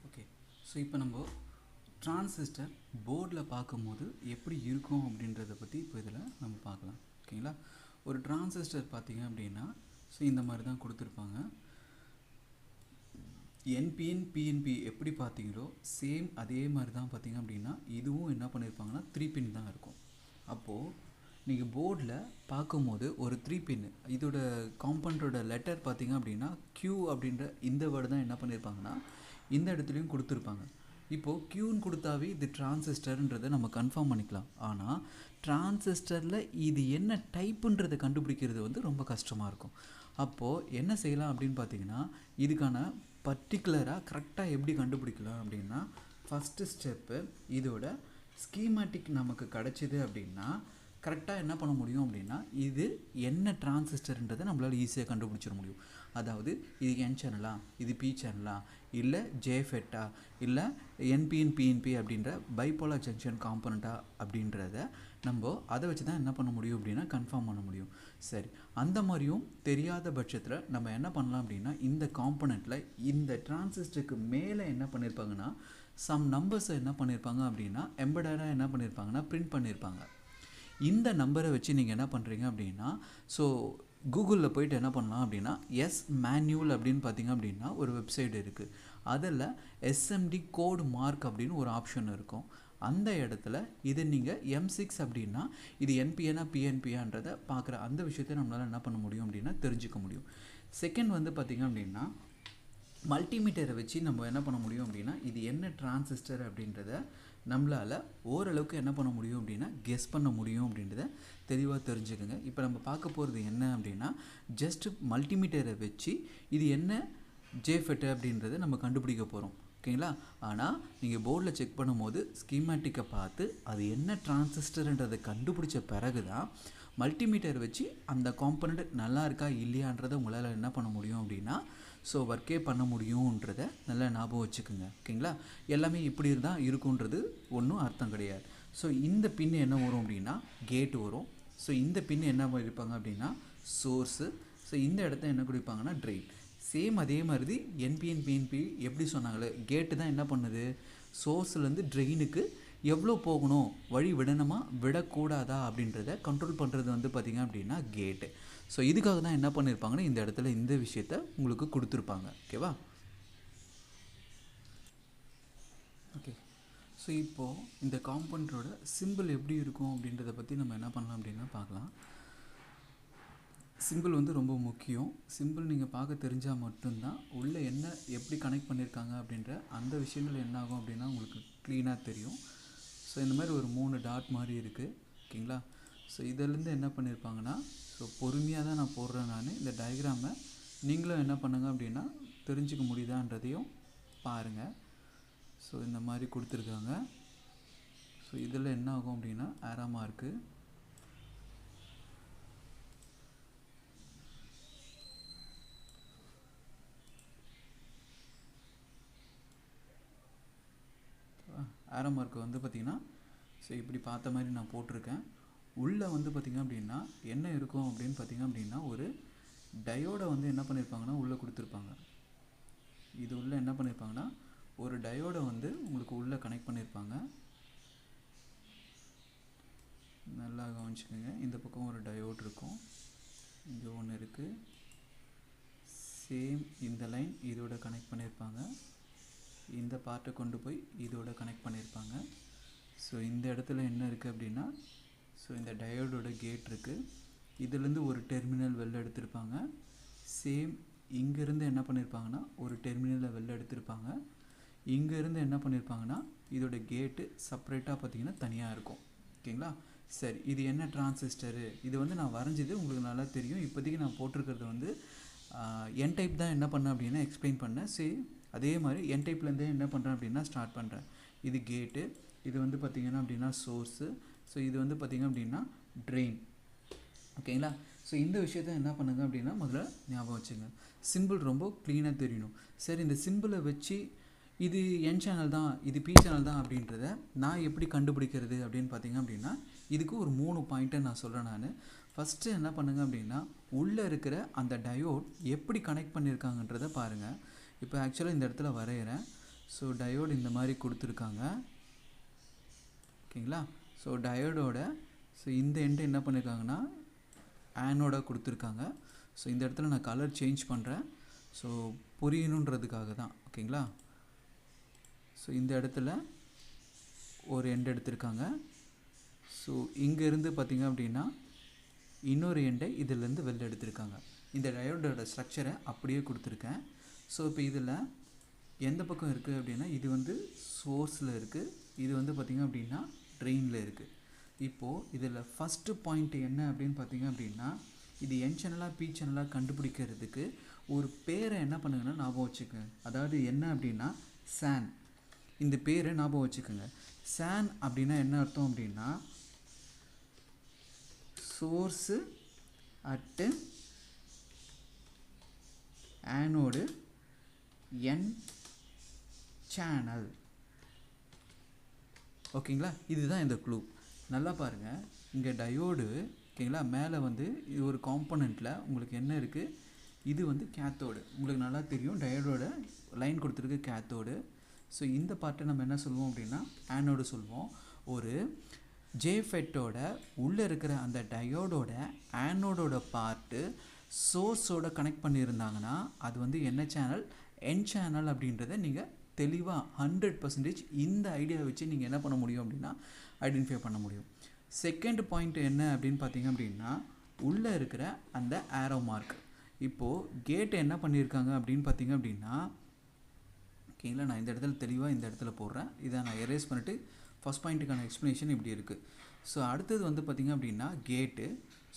ஓகே. ஸோ இப்போ நம்ம டிரான்சிஸ்டர் போர்டில் பார்க்கும்போது எப்படி இருக்கும் அப்படின்றத பற்றி இப்போ இதில் நம்ம பார்க்கலாம். ஓகேங்களா? ஒரு டிரான்சிஸ்டர் பார்த்திங்க அப்படின்னா ஸோ இந்த மாதிரி தான் கொடுத்துருப்பாங்க. என்பிஎன் பிஎன்பி எப்படி பார்த்தீங்களோ சேம் அதே மாதிரி தான் பார்த்திங்க அப்படின்னா இதுவும் என்ன பண்ணியிருப்பாங்கன்னா 3 பின் தான் இருக்கும். அப்போது நீங்கள் போர்டில் பார்க்கும்போது ஒரு 3 பின் இதோட காம்பனண்ட்டோட லெட்டர் பார்த்திங்க அப்படின்னா Q அப்படின்ற இந்த வேர்டு தான் என்ன பண்ணியிருப்பாங்கன்னா இந்த இடத்துலையும் கொடுத்துருப்பாங்க. இப்போது Qன்னு கொடுத்தாவே இது டிரான்சிஸ்டர்ன்றதை நம்ம கன்ஃபார்ம் பண்ணிக்கலாம். ஆனால் டிரான்சிஸ்டரில் இது என்ன டைப்புன்றதை கண்டுபிடிக்கிறது வந்து ரொம்ப கஷ்டமாக இருக்கும். அப்போது என்ன செய்யலாம் அப்படின்னு பார்த்தீங்கன்னா இதுக்கான பர்டிகுலராக கரெக்டாக எப்படி கண்டுபிடிக்கலாம் அப்படின்னா ஃபஸ்ட்டு ஸ்டெப்பு இதோட ஸ்கீமேட்டிக் நமக்கு கிடச்சிது அப்படின்னா கரெக்டாக என்ன பண்ண முடியும் அப்படின்னா இது என்ன டிரான்சிஸ்டர்ன்றதை நம்மளால் ஈஸியாக கண்டுபிடிச்சிட முடியும். அதாவது இது என் சேனலா, இது பி சேனலா, இல்லை ஜேஃபெட்டா, இல்லை என்பிஎன் பிஎன்பி அப்படின்ற பைபோலார் ஜங்ஷன் காம்பனண்ட்டா அப்படின்றத நம்ம அதை வச்சு தான் என்ன பண்ண முடியும் அப்படின்னா கன்ஃபார்ம் பண்ண முடியும். சரி, அந்த மாதிரியும் தெரியாத பட்சத்தில் நம்ம என்ன பண்ணலாம் அப்படின்னா இந்த காம்பனண்ட்டில் இந்த டிரான்சிஸ்டருக்கு மேலே என்ன பண்ணியிருப்பாங்கன்னா சம் நம்பர்ஸை என்ன பண்ணியிருப்பாங்க அப்படின்னா எம்படடாக என்ன பண்ணியிருப்பாங்கன்னா பிரிண்ட் பண்ணியிருப்பாங்க. இந்த நம்பரை வச்சு நீங்கள் என்ன பண்ணுறீங்க அப்படின்னா ஸோ கூகுளில் போய்ட்டு என்ன பண்ணலாம் அப்படின்னா எஸ் மேனுவல் அப்படின்னு பார்த்தீங்க அப்படின்னா ஒரு வெப்சைட் இருக்குது. அதில் எஸ்எம்டி கோட் மார்க் அப்படின்னு ஒரு ஆப்ஷன் இருக்கும். அந்த இடத்துல இதை நீங்கள் M6 அப்படின்னா இது என்பிஎனா பிஎன்பியான்றதை பார்க்குற அந்த விஷயத்தை நம்மளால் என்ன பண்ண முடியும் அப்படின்னா தெரிஞ்சுக்க முடியும். செகண்ட் வந்து பார்த்திங்க அப்படின்னா மல்டிமீட்டரை வச்சு நம்ம என்ன பண்ண முடியும் அப்படின்னா இது என்ன டிரான்சிஸ்டர் அப்படின்றத நம்மளால் ஓரளவுக்கு என்ன பண்ண முடியும் அப்படின்னா கெஸ் பண்ண முடியும் அப்படின்றத தெளிவாக தெரிஞ்சுக்கோங்க. இப்போ நம்ம பார்க்க போகிறது என்ன அப்படின்னா ஜஸ்ட் மல்டிமீட்டரை வச்சு இது என்ன ஜேஃபெட் அப்படின்றத நம்ம கண்டுபிடிக்க போகிறோம். ஓகேங்களா? ஆனால் நீங்கள் போர்டில் செக் பண்ணும்போது ஸ்கீமேட்டிக்கை பார்த்து அது என்ன டிரான்சிஸ்டர்ன்றதை கண்டுபிடிச்ச பிறகு தான் மல்டிமீட்டர் வச்சு அந்த காம்பனண்ட் நல்லா இருக்கா இல்லையான்றதை உங்களால் என்ன பண்ண முடியும் அப்படின்னா ஸோ ஒர்க்கே பண்ண முடியுன்றதை நல்லா ஞாபகம் வச்சுக்கோங்க. ஓகேங்களா? எல்லாமே இப்படி தான் இருக்குன்றது ஒன்றும் அர்த்தம் கிடையாது. ஸோ இந்த பின் என்ன வரும் அப்படின்னா கேட் வரும். ஸோ இந்த பின் என்ன இருப்பாங்க அப்படின்னா சோர்ஸு. ஸோ இந்த இடத்த என்ன கொடுப்பாங்கன்னா ட்ரெயின். சேம் அதே மாதிரி என்பிஎன் பிஎன்பி எப்படி சொன்னாங்களே கேட்டு தான் என்ன பண்ணுது சோர்ஸ்லேருந்து ட்ரெயினுக்கு எவ்வளோ போகணும், வழி விடணுமா விடக்கூடாதா அப்படின்றத கண்ட்ரோல் பண்ணுறது வந்து பார்த்திங்க அப்படின்னா கேட்டு. ஸோ இதுக்காக தான் என்ன பண்ணியிருப்பாங்கன்னா இந்த இடத்துல இந்த விஷயத்த உங்களுக்கு கொடுத்துருப்பாங்க. ஓகேவா? ஓகே. ஸோ இப்போது இந்த காம்பனண்ட்டோட சிம்பிள் எப்படி இருக்கும் அப்படின்றத பற்றி நம்ம என்ன பண்ணலாம் அப்படின்னா பார்க்கலாம். சிம்பிள் வந்து ரொம்ப முக்கியம். சிம்பிள் நீங்கள் பார்க்க தெரிஞ்சால் மட்டும்தான் உள்ளே என்ன எப்படி கனெக்ட் பண்ணியிருக்காங்க அப்படின்ற அந்த விஷயங்கள் என்ன ஆகும் அப்படின்னா உங்களுக்கு க்ளீனாக தெரியும். ஸோ இந்த மாதிரி ஒரு 3 டாட் மாதிரி இருக்குது, ஓகேங்களா. ஸோ இதிலேருந்து என்ன பண்ணியிருப்பாங்கன்னா, ஸோ பொறுமையாக தான் நான் போடுறேன். நான் இந்த டயக்ராமை நீங்களும் என்ன பண்ணுங்க அப்படின்னா தெரிஞ்சுக்க முடியுதான்றதையும் பாருங்கள். ஸோ இந்த மாதிரி கொடுத்துருக்காங்க. ஸோ இதில் என்ன ஆகும் அப்படின்னா ஆரோ மார்க்கு, ஆரோ மார்க்கு வந்து பார்த்திங்கன்னா ஸோ இப்படி பார்த்த மாதிரி நான் போட்டிருக்கேன். உள்ளே வந்து பார்த்திங்க அப்படின்னா என்ன இருக்கும் அப்படின்னு பார்த்திங்க அப்படின்னா ஒரு டயோடை வந்து என்ன பண்ணியிருப்பாங்கன்னா உள்ளே கொடுத்துருப்பாங்க. இது உள்ளே என்ன பண்ணியிருப்பாங்கன்னா ஒரு டயோடை வந்து உங்களுக்கு உள்ளே கனெக்ட் பண்ணியிருப்பாங்க. நல்லா கவனிச்சுக்கோங்க. இந்த பக்கம் ஒரு டயோட் இருக்கும், இங்கே ஒன்று இருக்குது. சேம் இந்த லைன் இதோட கனெக்ட் பண்ணியிருப்பாங்க. இந்த பார்ட்டை கொண்டு போய் இதோட கனெக்ட் பண்ணியிருப்பாங்க. ஸோ இந்த இடத்துல என்ன இருக்குது அப்படின்னா ஸோ இந்த டயோடோட கேட் இருக்குது. இதுலேருந்து ஒரு டெர்மினல் வெளில எடுத்திருப்பாங்க. சேம் இங்கேருந்து என்ன பண்ணியிருப்பாங்கன்னா ஒரு டெர்மினலை வெளில எடுத்திருப்பாங்க. இங்கேருந்து என்ன பண்ணியிருப்பாங்கன்னா இதோட கேட்டு செப்பரேட்டாக பார்த்திங்கன்னா தனியாக இருக்கும், ஓகேங்களா. சரி, இது என்ன டிரான்சிஸ்டரு, இது வந்து நான் வரைஞ்சது உங்களுக்கு நல்லா தெரியும். இப்போதைக்கு நான் போட்டிருக்கிறது வந்து என் டைப் தான் என்ன பண்ணேன் அப்படின்னா எக்ஸ்பிளைன் பண்ணேன். சரி, அதே மாதிரி என் டைப்லேருந்தே என்ன பண்ணுறேன் அப்படின்னா ஸ்டார்ட் பண்ணுறேன். இது கேட்டு, இது வந்து பார்த்திங்கன்னா அப்படின்னா சோர்ஸு, ஸோ இது வந்து பார்த்திங்க அப்படின்னா ட்ரெயின், ஓகேங்களா. ஸோ இந்த விஷயத்த என்ன பண்ணுங்க அப்படின்னா முதல்ல ஞாபகம் வச்சுங்க. சிம்பிள் ரொம்ப க்ளீனாக தெரியணும். சரி, இந்த சிம்பிளை வச்சு இது என் சேனல் தான், இது பி சேனல் தான் அப்படின்றத நான் எப்படி கண்டுபிடிக்கிறது அப்படின்னு பார்த்திங்க அப்படின்னா இதுக்கு ஒரு 3 பாயிண்ட்டை நான் சொல்கிறேன். நான் ஃபஸ்ட்டு என்ன பண்ணுங்க அப்படின்னா உள்ளே இருக்கிற அந்த டயோட் எப்படி கனெக்ட் பண்ணியிருக்காங்கன்றதை பாருங்கள். இப்போ ஆக்சுவலாக இந்த இடத்துல வரைகிறேன். ஸோ டயோடு இந்த மாதிரி கொடுத்துருக்காங்க, ஓகேங்களா. ஸோ டயோடோட ஸோ இந்த எண்டை என்ன பண்ணியிருக்காங்கன்னா ஆனோட கொடுத்துருக்காங்க. ஸோ இந்த இடத்துல நான் கலர் சேஞ்ச் பண்ணுறேன், ஸோ புரியணுன்றதுக்காக தான், ஓகேங்களா. ஸோ இந்த இடத்துல ஒரு எண்ட் எடுத்திருக்காங்க. ஸோ இங்கேருந்து பார்த்திங்க அப்படின்னா இன்னொரு எண்டை இதிலேருந்து வெளில எடுத்திருக்காங்க. இந்த டயோடோட ஸ்ட்ரக்சரை அப்படியே கொடுத்துருக்கேன். ஸோ இப்போ இதில் எந்த பக்கம் இருக்குது அப்படின்னா இது வந்து சோர்ஸில் இருக்குது, இது வந்து பார்த்திங்க அப்படின்னா ட்ரெயினில் இருக்குது. இப்போது இதில் ஃபஸ்ட்டு பாயிண்ட் என்ன அப்படின்னு பார்த்திங்க அப்படின்னா இது என் சேனலாக பி சேனலாக கண்டுபிடிக்கிறதுக்கு ஒரு பேரை என்ன பண்ணுங்கன்னா ஞாபகம் வச்சுக்கோங்க. அதாவது என்ன அப்படின்னா சான், இந்த பேரை ஞாபகம் வச்சுக்கோங்க. சான் அப்படின்னா என்ன அர்த்தம் அப்படின்னா source at anode N channel, ஓகேங்களா. இதுதான் இந்த க்ளூ. நல்லா பாருங்கள், இங்கே டயோடு, ஓகேங்களா. மேலே வந்து இது ஒரு காம்பனண்ட்டில் உங்களுக்கு என்ன இருக்குது, இது வந்து கேத்தோடு. உங்களுக்கு நல்லா தெரியும் டயோடோட லைன் கொடுத்துருக்கு கேத்தோடு. ஸோ இந்த பார்ட்டை நம்ம என்ன சொல்லுவோம் அப்படின்னா ஆனோடு சொல்லுவோம். ஒரு ஜேஃபெட்டோட உள்ளே இருக்கிற அந்த டயோடோட ஆனோடோட பார்ட்டு சோர்ஸோட கனெக்ட் பண்ணியிருந்தாங்கன்னா அது வந்து என்ன சேனல், என் சேனல் அப்படின்றத நீங்கள் தெளிவாக 100% இந்த ஐடியா வச்சு நீங்கள் என்ன பண்ண முடியும் அப்படின்னா ஐடென்டிஃபை பண்ண முடியும். செகண்ட் பாயிண்ட் என்ன அப்படின்னு பார்த்தீங்க அப்படின்னா உள்ளே இருக்கிற அந்த ஆரோ மார்க். இப்போது கேட்டை என்ன பண்ணியிருக்காங்க அப்படின்னு பார்த்தீங்க அப்படின்னா, ஓகேங்களா, நான் இந்த இடத்துல தெளிவாக இந்த இடத்துல போடுறேன். இதை நான் எரேஸ் பண்ணிவிட்டு ஃபஸ்ட் பாயிண்ட்டுக்கான எக்ஸ்ப்ளனேஷன் இப்படி இருக்குது. ஸோ அடுத்தது வந்து பார்த்திங்க அப்படின்னா கேட்டு.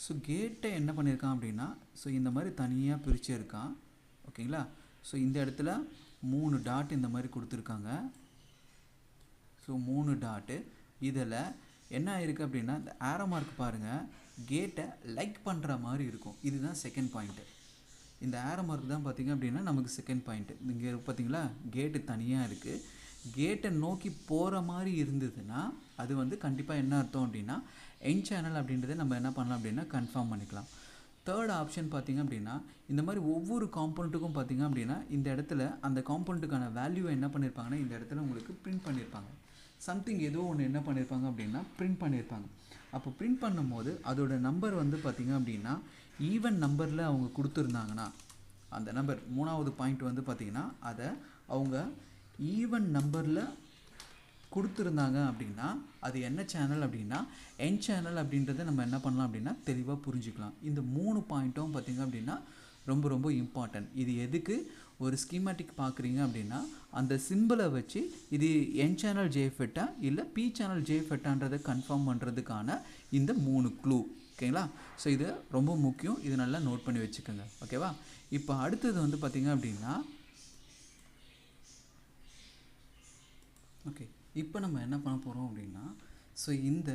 ஸோ கேட்டை என்ன பண்ணியிருக்கான் அப்படின்னா ஸோ இந்த மாதிரி தனியாக பிரித்து இருக்கான், ஓகேங்களா. ஸோ இந்த இடத்துல 3 டாட் இந்த மாதிரி கொடுத்துருக்காங்க. So 3 dot. இதில் என்ன ஆயிருக்கு அப்படின்னா இந்த ஆரோ மார்க் பாருங்கள், கேட்டை லைக் பண்ணுற மாதிரி இருக்கும். இதுதான் செகண்ட் பாயிண்ட்டு. இந்த ஆரோ மார்க் தான் பார்த்திங்க அப்படின்னா நமக்கு செகண்ட் பாயிண்ட்டு. இங்கே பார்த்திங்களா கேட்டு தனியாக இருக்குது. கேட்டை நோக்கி போகிற மாதிரி இருந்ததுன்னா அது வந்து கண்டிப்பாக என்ன அர்த்தம் அப்படின்னா என் சேனல் அப்படின்றத நம்ம என்ன பண்ணலாம் அப்படின்னா கன்ஃபார்ம் பண்ணிக்கலாம். தேர்ட் ஆப்ஷன் பார்த்திங்க அப்படின்னா இந்த மாதிரி ஒவ்வொரு காம்பனண்ட்டுக்கும் பார்த்திங்க அப்படின்னா இந்த இடத்துல அந்த காம்பனண்ட்டுக்கான வேல்யூவை என்ன பண்ணியிருப்பாங்கன்னா இந்த இடத்துல உங்களுக்கு பிரிண்ட் பண்ணியிருப்பாங்க. சம்திங் ஏதோ ஒன்று என்ன பண்ணியிருப்பாங்க அப்படின்னா பிரிண்ட் பண்ணியிருப்பாங்க. அப்போ பிரிண்ட் பண்ணும்போது அதோட நம்பர் வந்து பார்த்திங்க அப்படின்னா ஈவன் நம்பரில் அவங்க கொடுத்துருந்தாங்கன்னா அந்த நம்பர் 3வது பாயிண்ட் வந்து பார்த்திங்கன்னா அதை அவங்க ஈவன் நம்பரில் கொடுத்துருந்தாங்க அப்படின்னா அது என்ன சேனல் அப்படின்னா என் சேனல் அப்படின்றத நம்ம என்ன பண்ணலாம் அப்படின்னா தெளிவாக புரிஞ்சுக்கலாம். இந்த 3 பாயிண்ட்டும் பார்த்திங்க அப்படின்னா ரொம்ப ரொம்ப இம்பார்ட்டன்ட். இது எதுக்கு ஒரு ஸ்கீமேட்டிக் பார்க்குறீங்க அப்படின்னா அந்த சிம்பிளை வச்சு இது என் சேனல் ஜேஃபெட்டா இல்லை பி சேனல் ஜேஃபெட்டான்றதை கன்ஃபார்ம் பண்ணுறதுக்கான இந்த 3 க்ளூ. ஓகேங்களா? ஸோ இது ரொம்ப முக்கியம், இது நல்லா நோட் பண்ணி வச்சுக்கோங்க. ஓகேவா? இப்போ அடுத்தது வந்து பார்த்திங்க அப்படின்னா ஓகே, இப்போ நம்ம என்ன பண்ண போகிறோம் அப்படின்னா ஸோ இந்த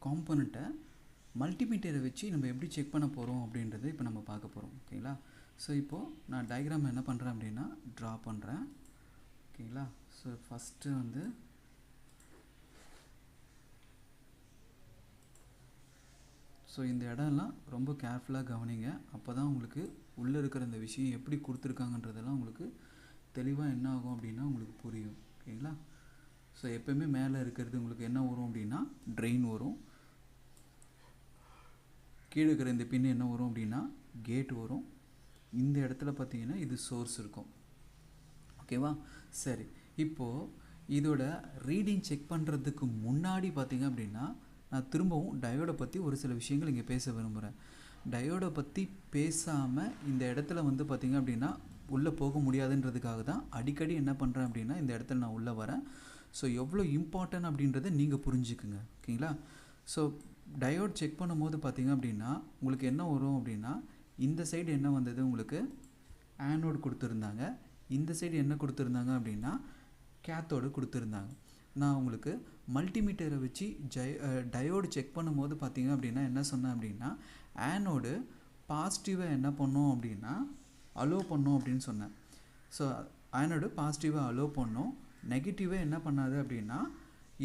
காம்போனண்ட்டை மல்டிமீட்டரை வச்சு நம்ம எப்படி செக் பண்ண போகிறோம் அப்படின்றத இப்போ நம்ம பார்க்க போகிறோம். ஓகேங்களா? ஸோ இப்போது நான் டயக்ராம் என்ன பண்ணுறேன் அப்படின்னா ட்ரா பண்ணுறேன். ஓகேங்களா? ஸோ ஃபஸ்ட்டு வந்து ஸோ இந்த இடம்லாம் ரொம்ப கேர்ஃபுல்லாக கவனிங்க. அப்போ தான் உங்களுக்கு உள்ளே இருக்கிற இந்த விஷயம் எப்படி கொடுத்துருக்காங்கன்றதெல்லாம் உங்களுக்கு தெளிவாக என்ன ஆகும் அப்படின்னா உங்களுக்கு புரியும். ஓகேங்களா? ஸோ எப்போயுமே மேலே இருக்கிறது உங்களுக்கு என்ன வரும் அப்படின்னா ட்ரெயின் வரும். கீழே இருக்கிற இந்த பின் என்ன வரும் அப்படின்னா கேட் வரும். இந்த இடத்துல பார்த்தீங்கன்னா இது சோர்ஸ் இருக்கும். ஓகேவா? சரி, இப்போது இதோட ரீடிங் செக் பண்ணுறதுக்கு முன்னாடி பார்த்தீங்க அப்படின்னா நான் திரும்பவும் டயோடை பற்றி ஒரு சில விஷயங்கள் இங்கே பேச விரும்புகிறேன். டயோடை பற்றி பேசாமல் இந்த இடத்துல வந்து பார்த்திங்க அப்படின்னா உள்ளே போக முடியாதுன்றதுக்காக தான் அடிக்கடி என்ன பண்ணுறேன் அப்படின்னா இந்த இடத்துல நான் உள்ளே வரேன். ஸோ எவ்வளோ இம்பார்ட்டன்ட் அப்படின்றத நீங்கள் புரிஞ்சுக்குங்க. ஓகேங்களா? ஸோ டயோட் செக் பண்ணும்போது பார்த்திங்க அப்படின்னா உங்களுக்கு என்ன வரும் அப்படின்னா இந்த சைடு என்ன வந்தது உங்களுக்கு ஆனோடு கொடுத்துருந்தாங்க, இந்த சைடு என்ன கொடுத்துருந்தாங்க அப்படின்னா கேத்தோடு கொடுத்துருந்தாங்க. நான் உங்களுக்கு மல்டிமீட்டரை வச்சு டயோடு செக் பண்ணும்போது பார்த்திங்க அப்படின்னா என்ன சொன்னேன் அப்படின்னா ஆனோடு பாசிட்டிவாக என்ன பண்ணோம் அப்படின்னா அலோவ் பண்ணோம் அப்படின்னு சொன்னேன். ஸோ ஆனோடு பாசிட்டிவாக அலோவ் பண்ணோம், நெகட்டிவாக என்ன பண்ணாது அப்படின்னா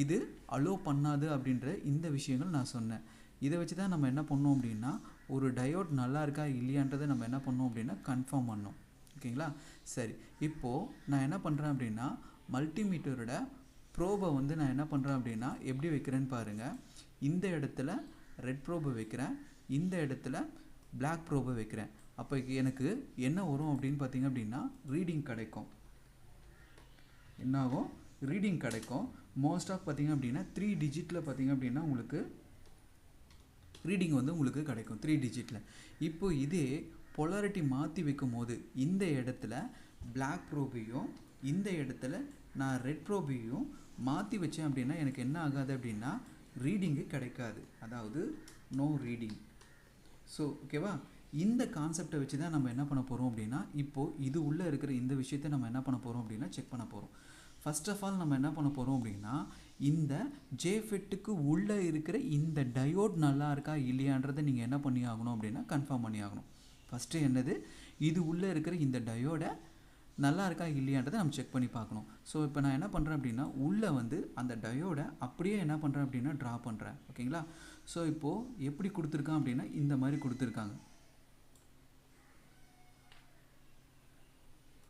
இது அலோவ் பண்ணாது அப்படின்ற இந்த விஷயங்கள் நான் சொன்னேன். இதை வச்சு தான் நம்ம என்ன பண்ணோம் அப்படின்னா ஒரு டயோட் நல்லா இருக்கா இல்லையான்றதை நம்ம என்ன பண்ணோம் அப்படின்னா கன்ஃபார்ம் பண்ணோம். ஓகேங்களா? சரி, இப்போது நான் என்ன பண்ணுறேன் அப்படின்னா மல்டிமீட்டரோட ப்ரோபை வந்து நான் என்ன பண்ணுறேன் அப்படின்னா எப்படி வைக்கிறேன்னு பாருங்கள். இந்த இடத்துல ரெட் ப்ரோபை வைக்கிறேன், இந்த இடத்துல பிளாக் ப்ரோபை வைக்கிறேன். அப்போ எனக்கு என்ன வரும் அப்படின்னு பார்த்தீங்க அப்படின்னா ரீடிங் கிடைக்கும். என்னாகும்? ரீடிங் கிடைக்கும். மோஸ்ட் ஆஃப் பார்த்திங்க அப்படின்னா 3 டிஜிட்டில் பார்த்திங்க அப்படின்னா உங்களுக்கு ரீடிங் வந்து உங்களுக்கு கிடைக்கும் 3 டிஜிட்டில். இப்போ இதே பொலாரிட்டி மாற்றி வைக்கும் போது இந்த இடத்துல பிளாக் ப்ரோபையும் இந்த இடத்துல நான் ரெட் ப்ரோபையும் மாற்றி வச்சேன் அப்படின்னா எனக்கு என்ன ஆகாது அப்படின்னா ரீடிங்கு கிடைக்காது, அதாவது நோ ரீடிங். ஸோ ஓகேவா? இந்த கான்செப்டை வச்சு தான் நம்ம என்ன பண்ண போகிறோம் அப்படின்னா இப்போது இது உள்ளே இருக்கிற இந்த விஷயத்தை நம்ம என்ன பண்ண போகிறோம் அப்படின்னா செக் பண்ண போகிறோம். ஃபர்ஸ்ட் ஆஃப் ஆல் நம்ம என்ன பண்ண போகிறோம் அப்படின்னா இந்த ஜேஃபெட்டுக்கு உள்ளே இருக்கிற இந்த டயோட் நல்லா இருக்கா இல்லையான்றதை நீங்கள் என்ன பண்ணி ஆகணும் அப்படின்னா கன்ஃபார்ம் பண்ணி ஆகணும். ஃபஸ்ட்டு என்னது, இது உள்ளே இருக்கிற இந்த டயோடை நல்லா இருக்கா இல்லையான்றதை நம்ம செக் பண்ணி பார்க்கணும். ஸோ இப்போ நான் என்ன பண்ணுறேன் அப்படின்னா உள்ளே வந்து அந்த டயோடை அப்படியே என்ன பண்ணுறேன் அப்படின்னா ட்ரா பண்ணுறேன். ஓகேங்களா? ஸோ இப்போது எப்படி கொடுத்துருக்கான் அப்படின்னா இந்த மாதிரி கொடுத்துருக்காங்க.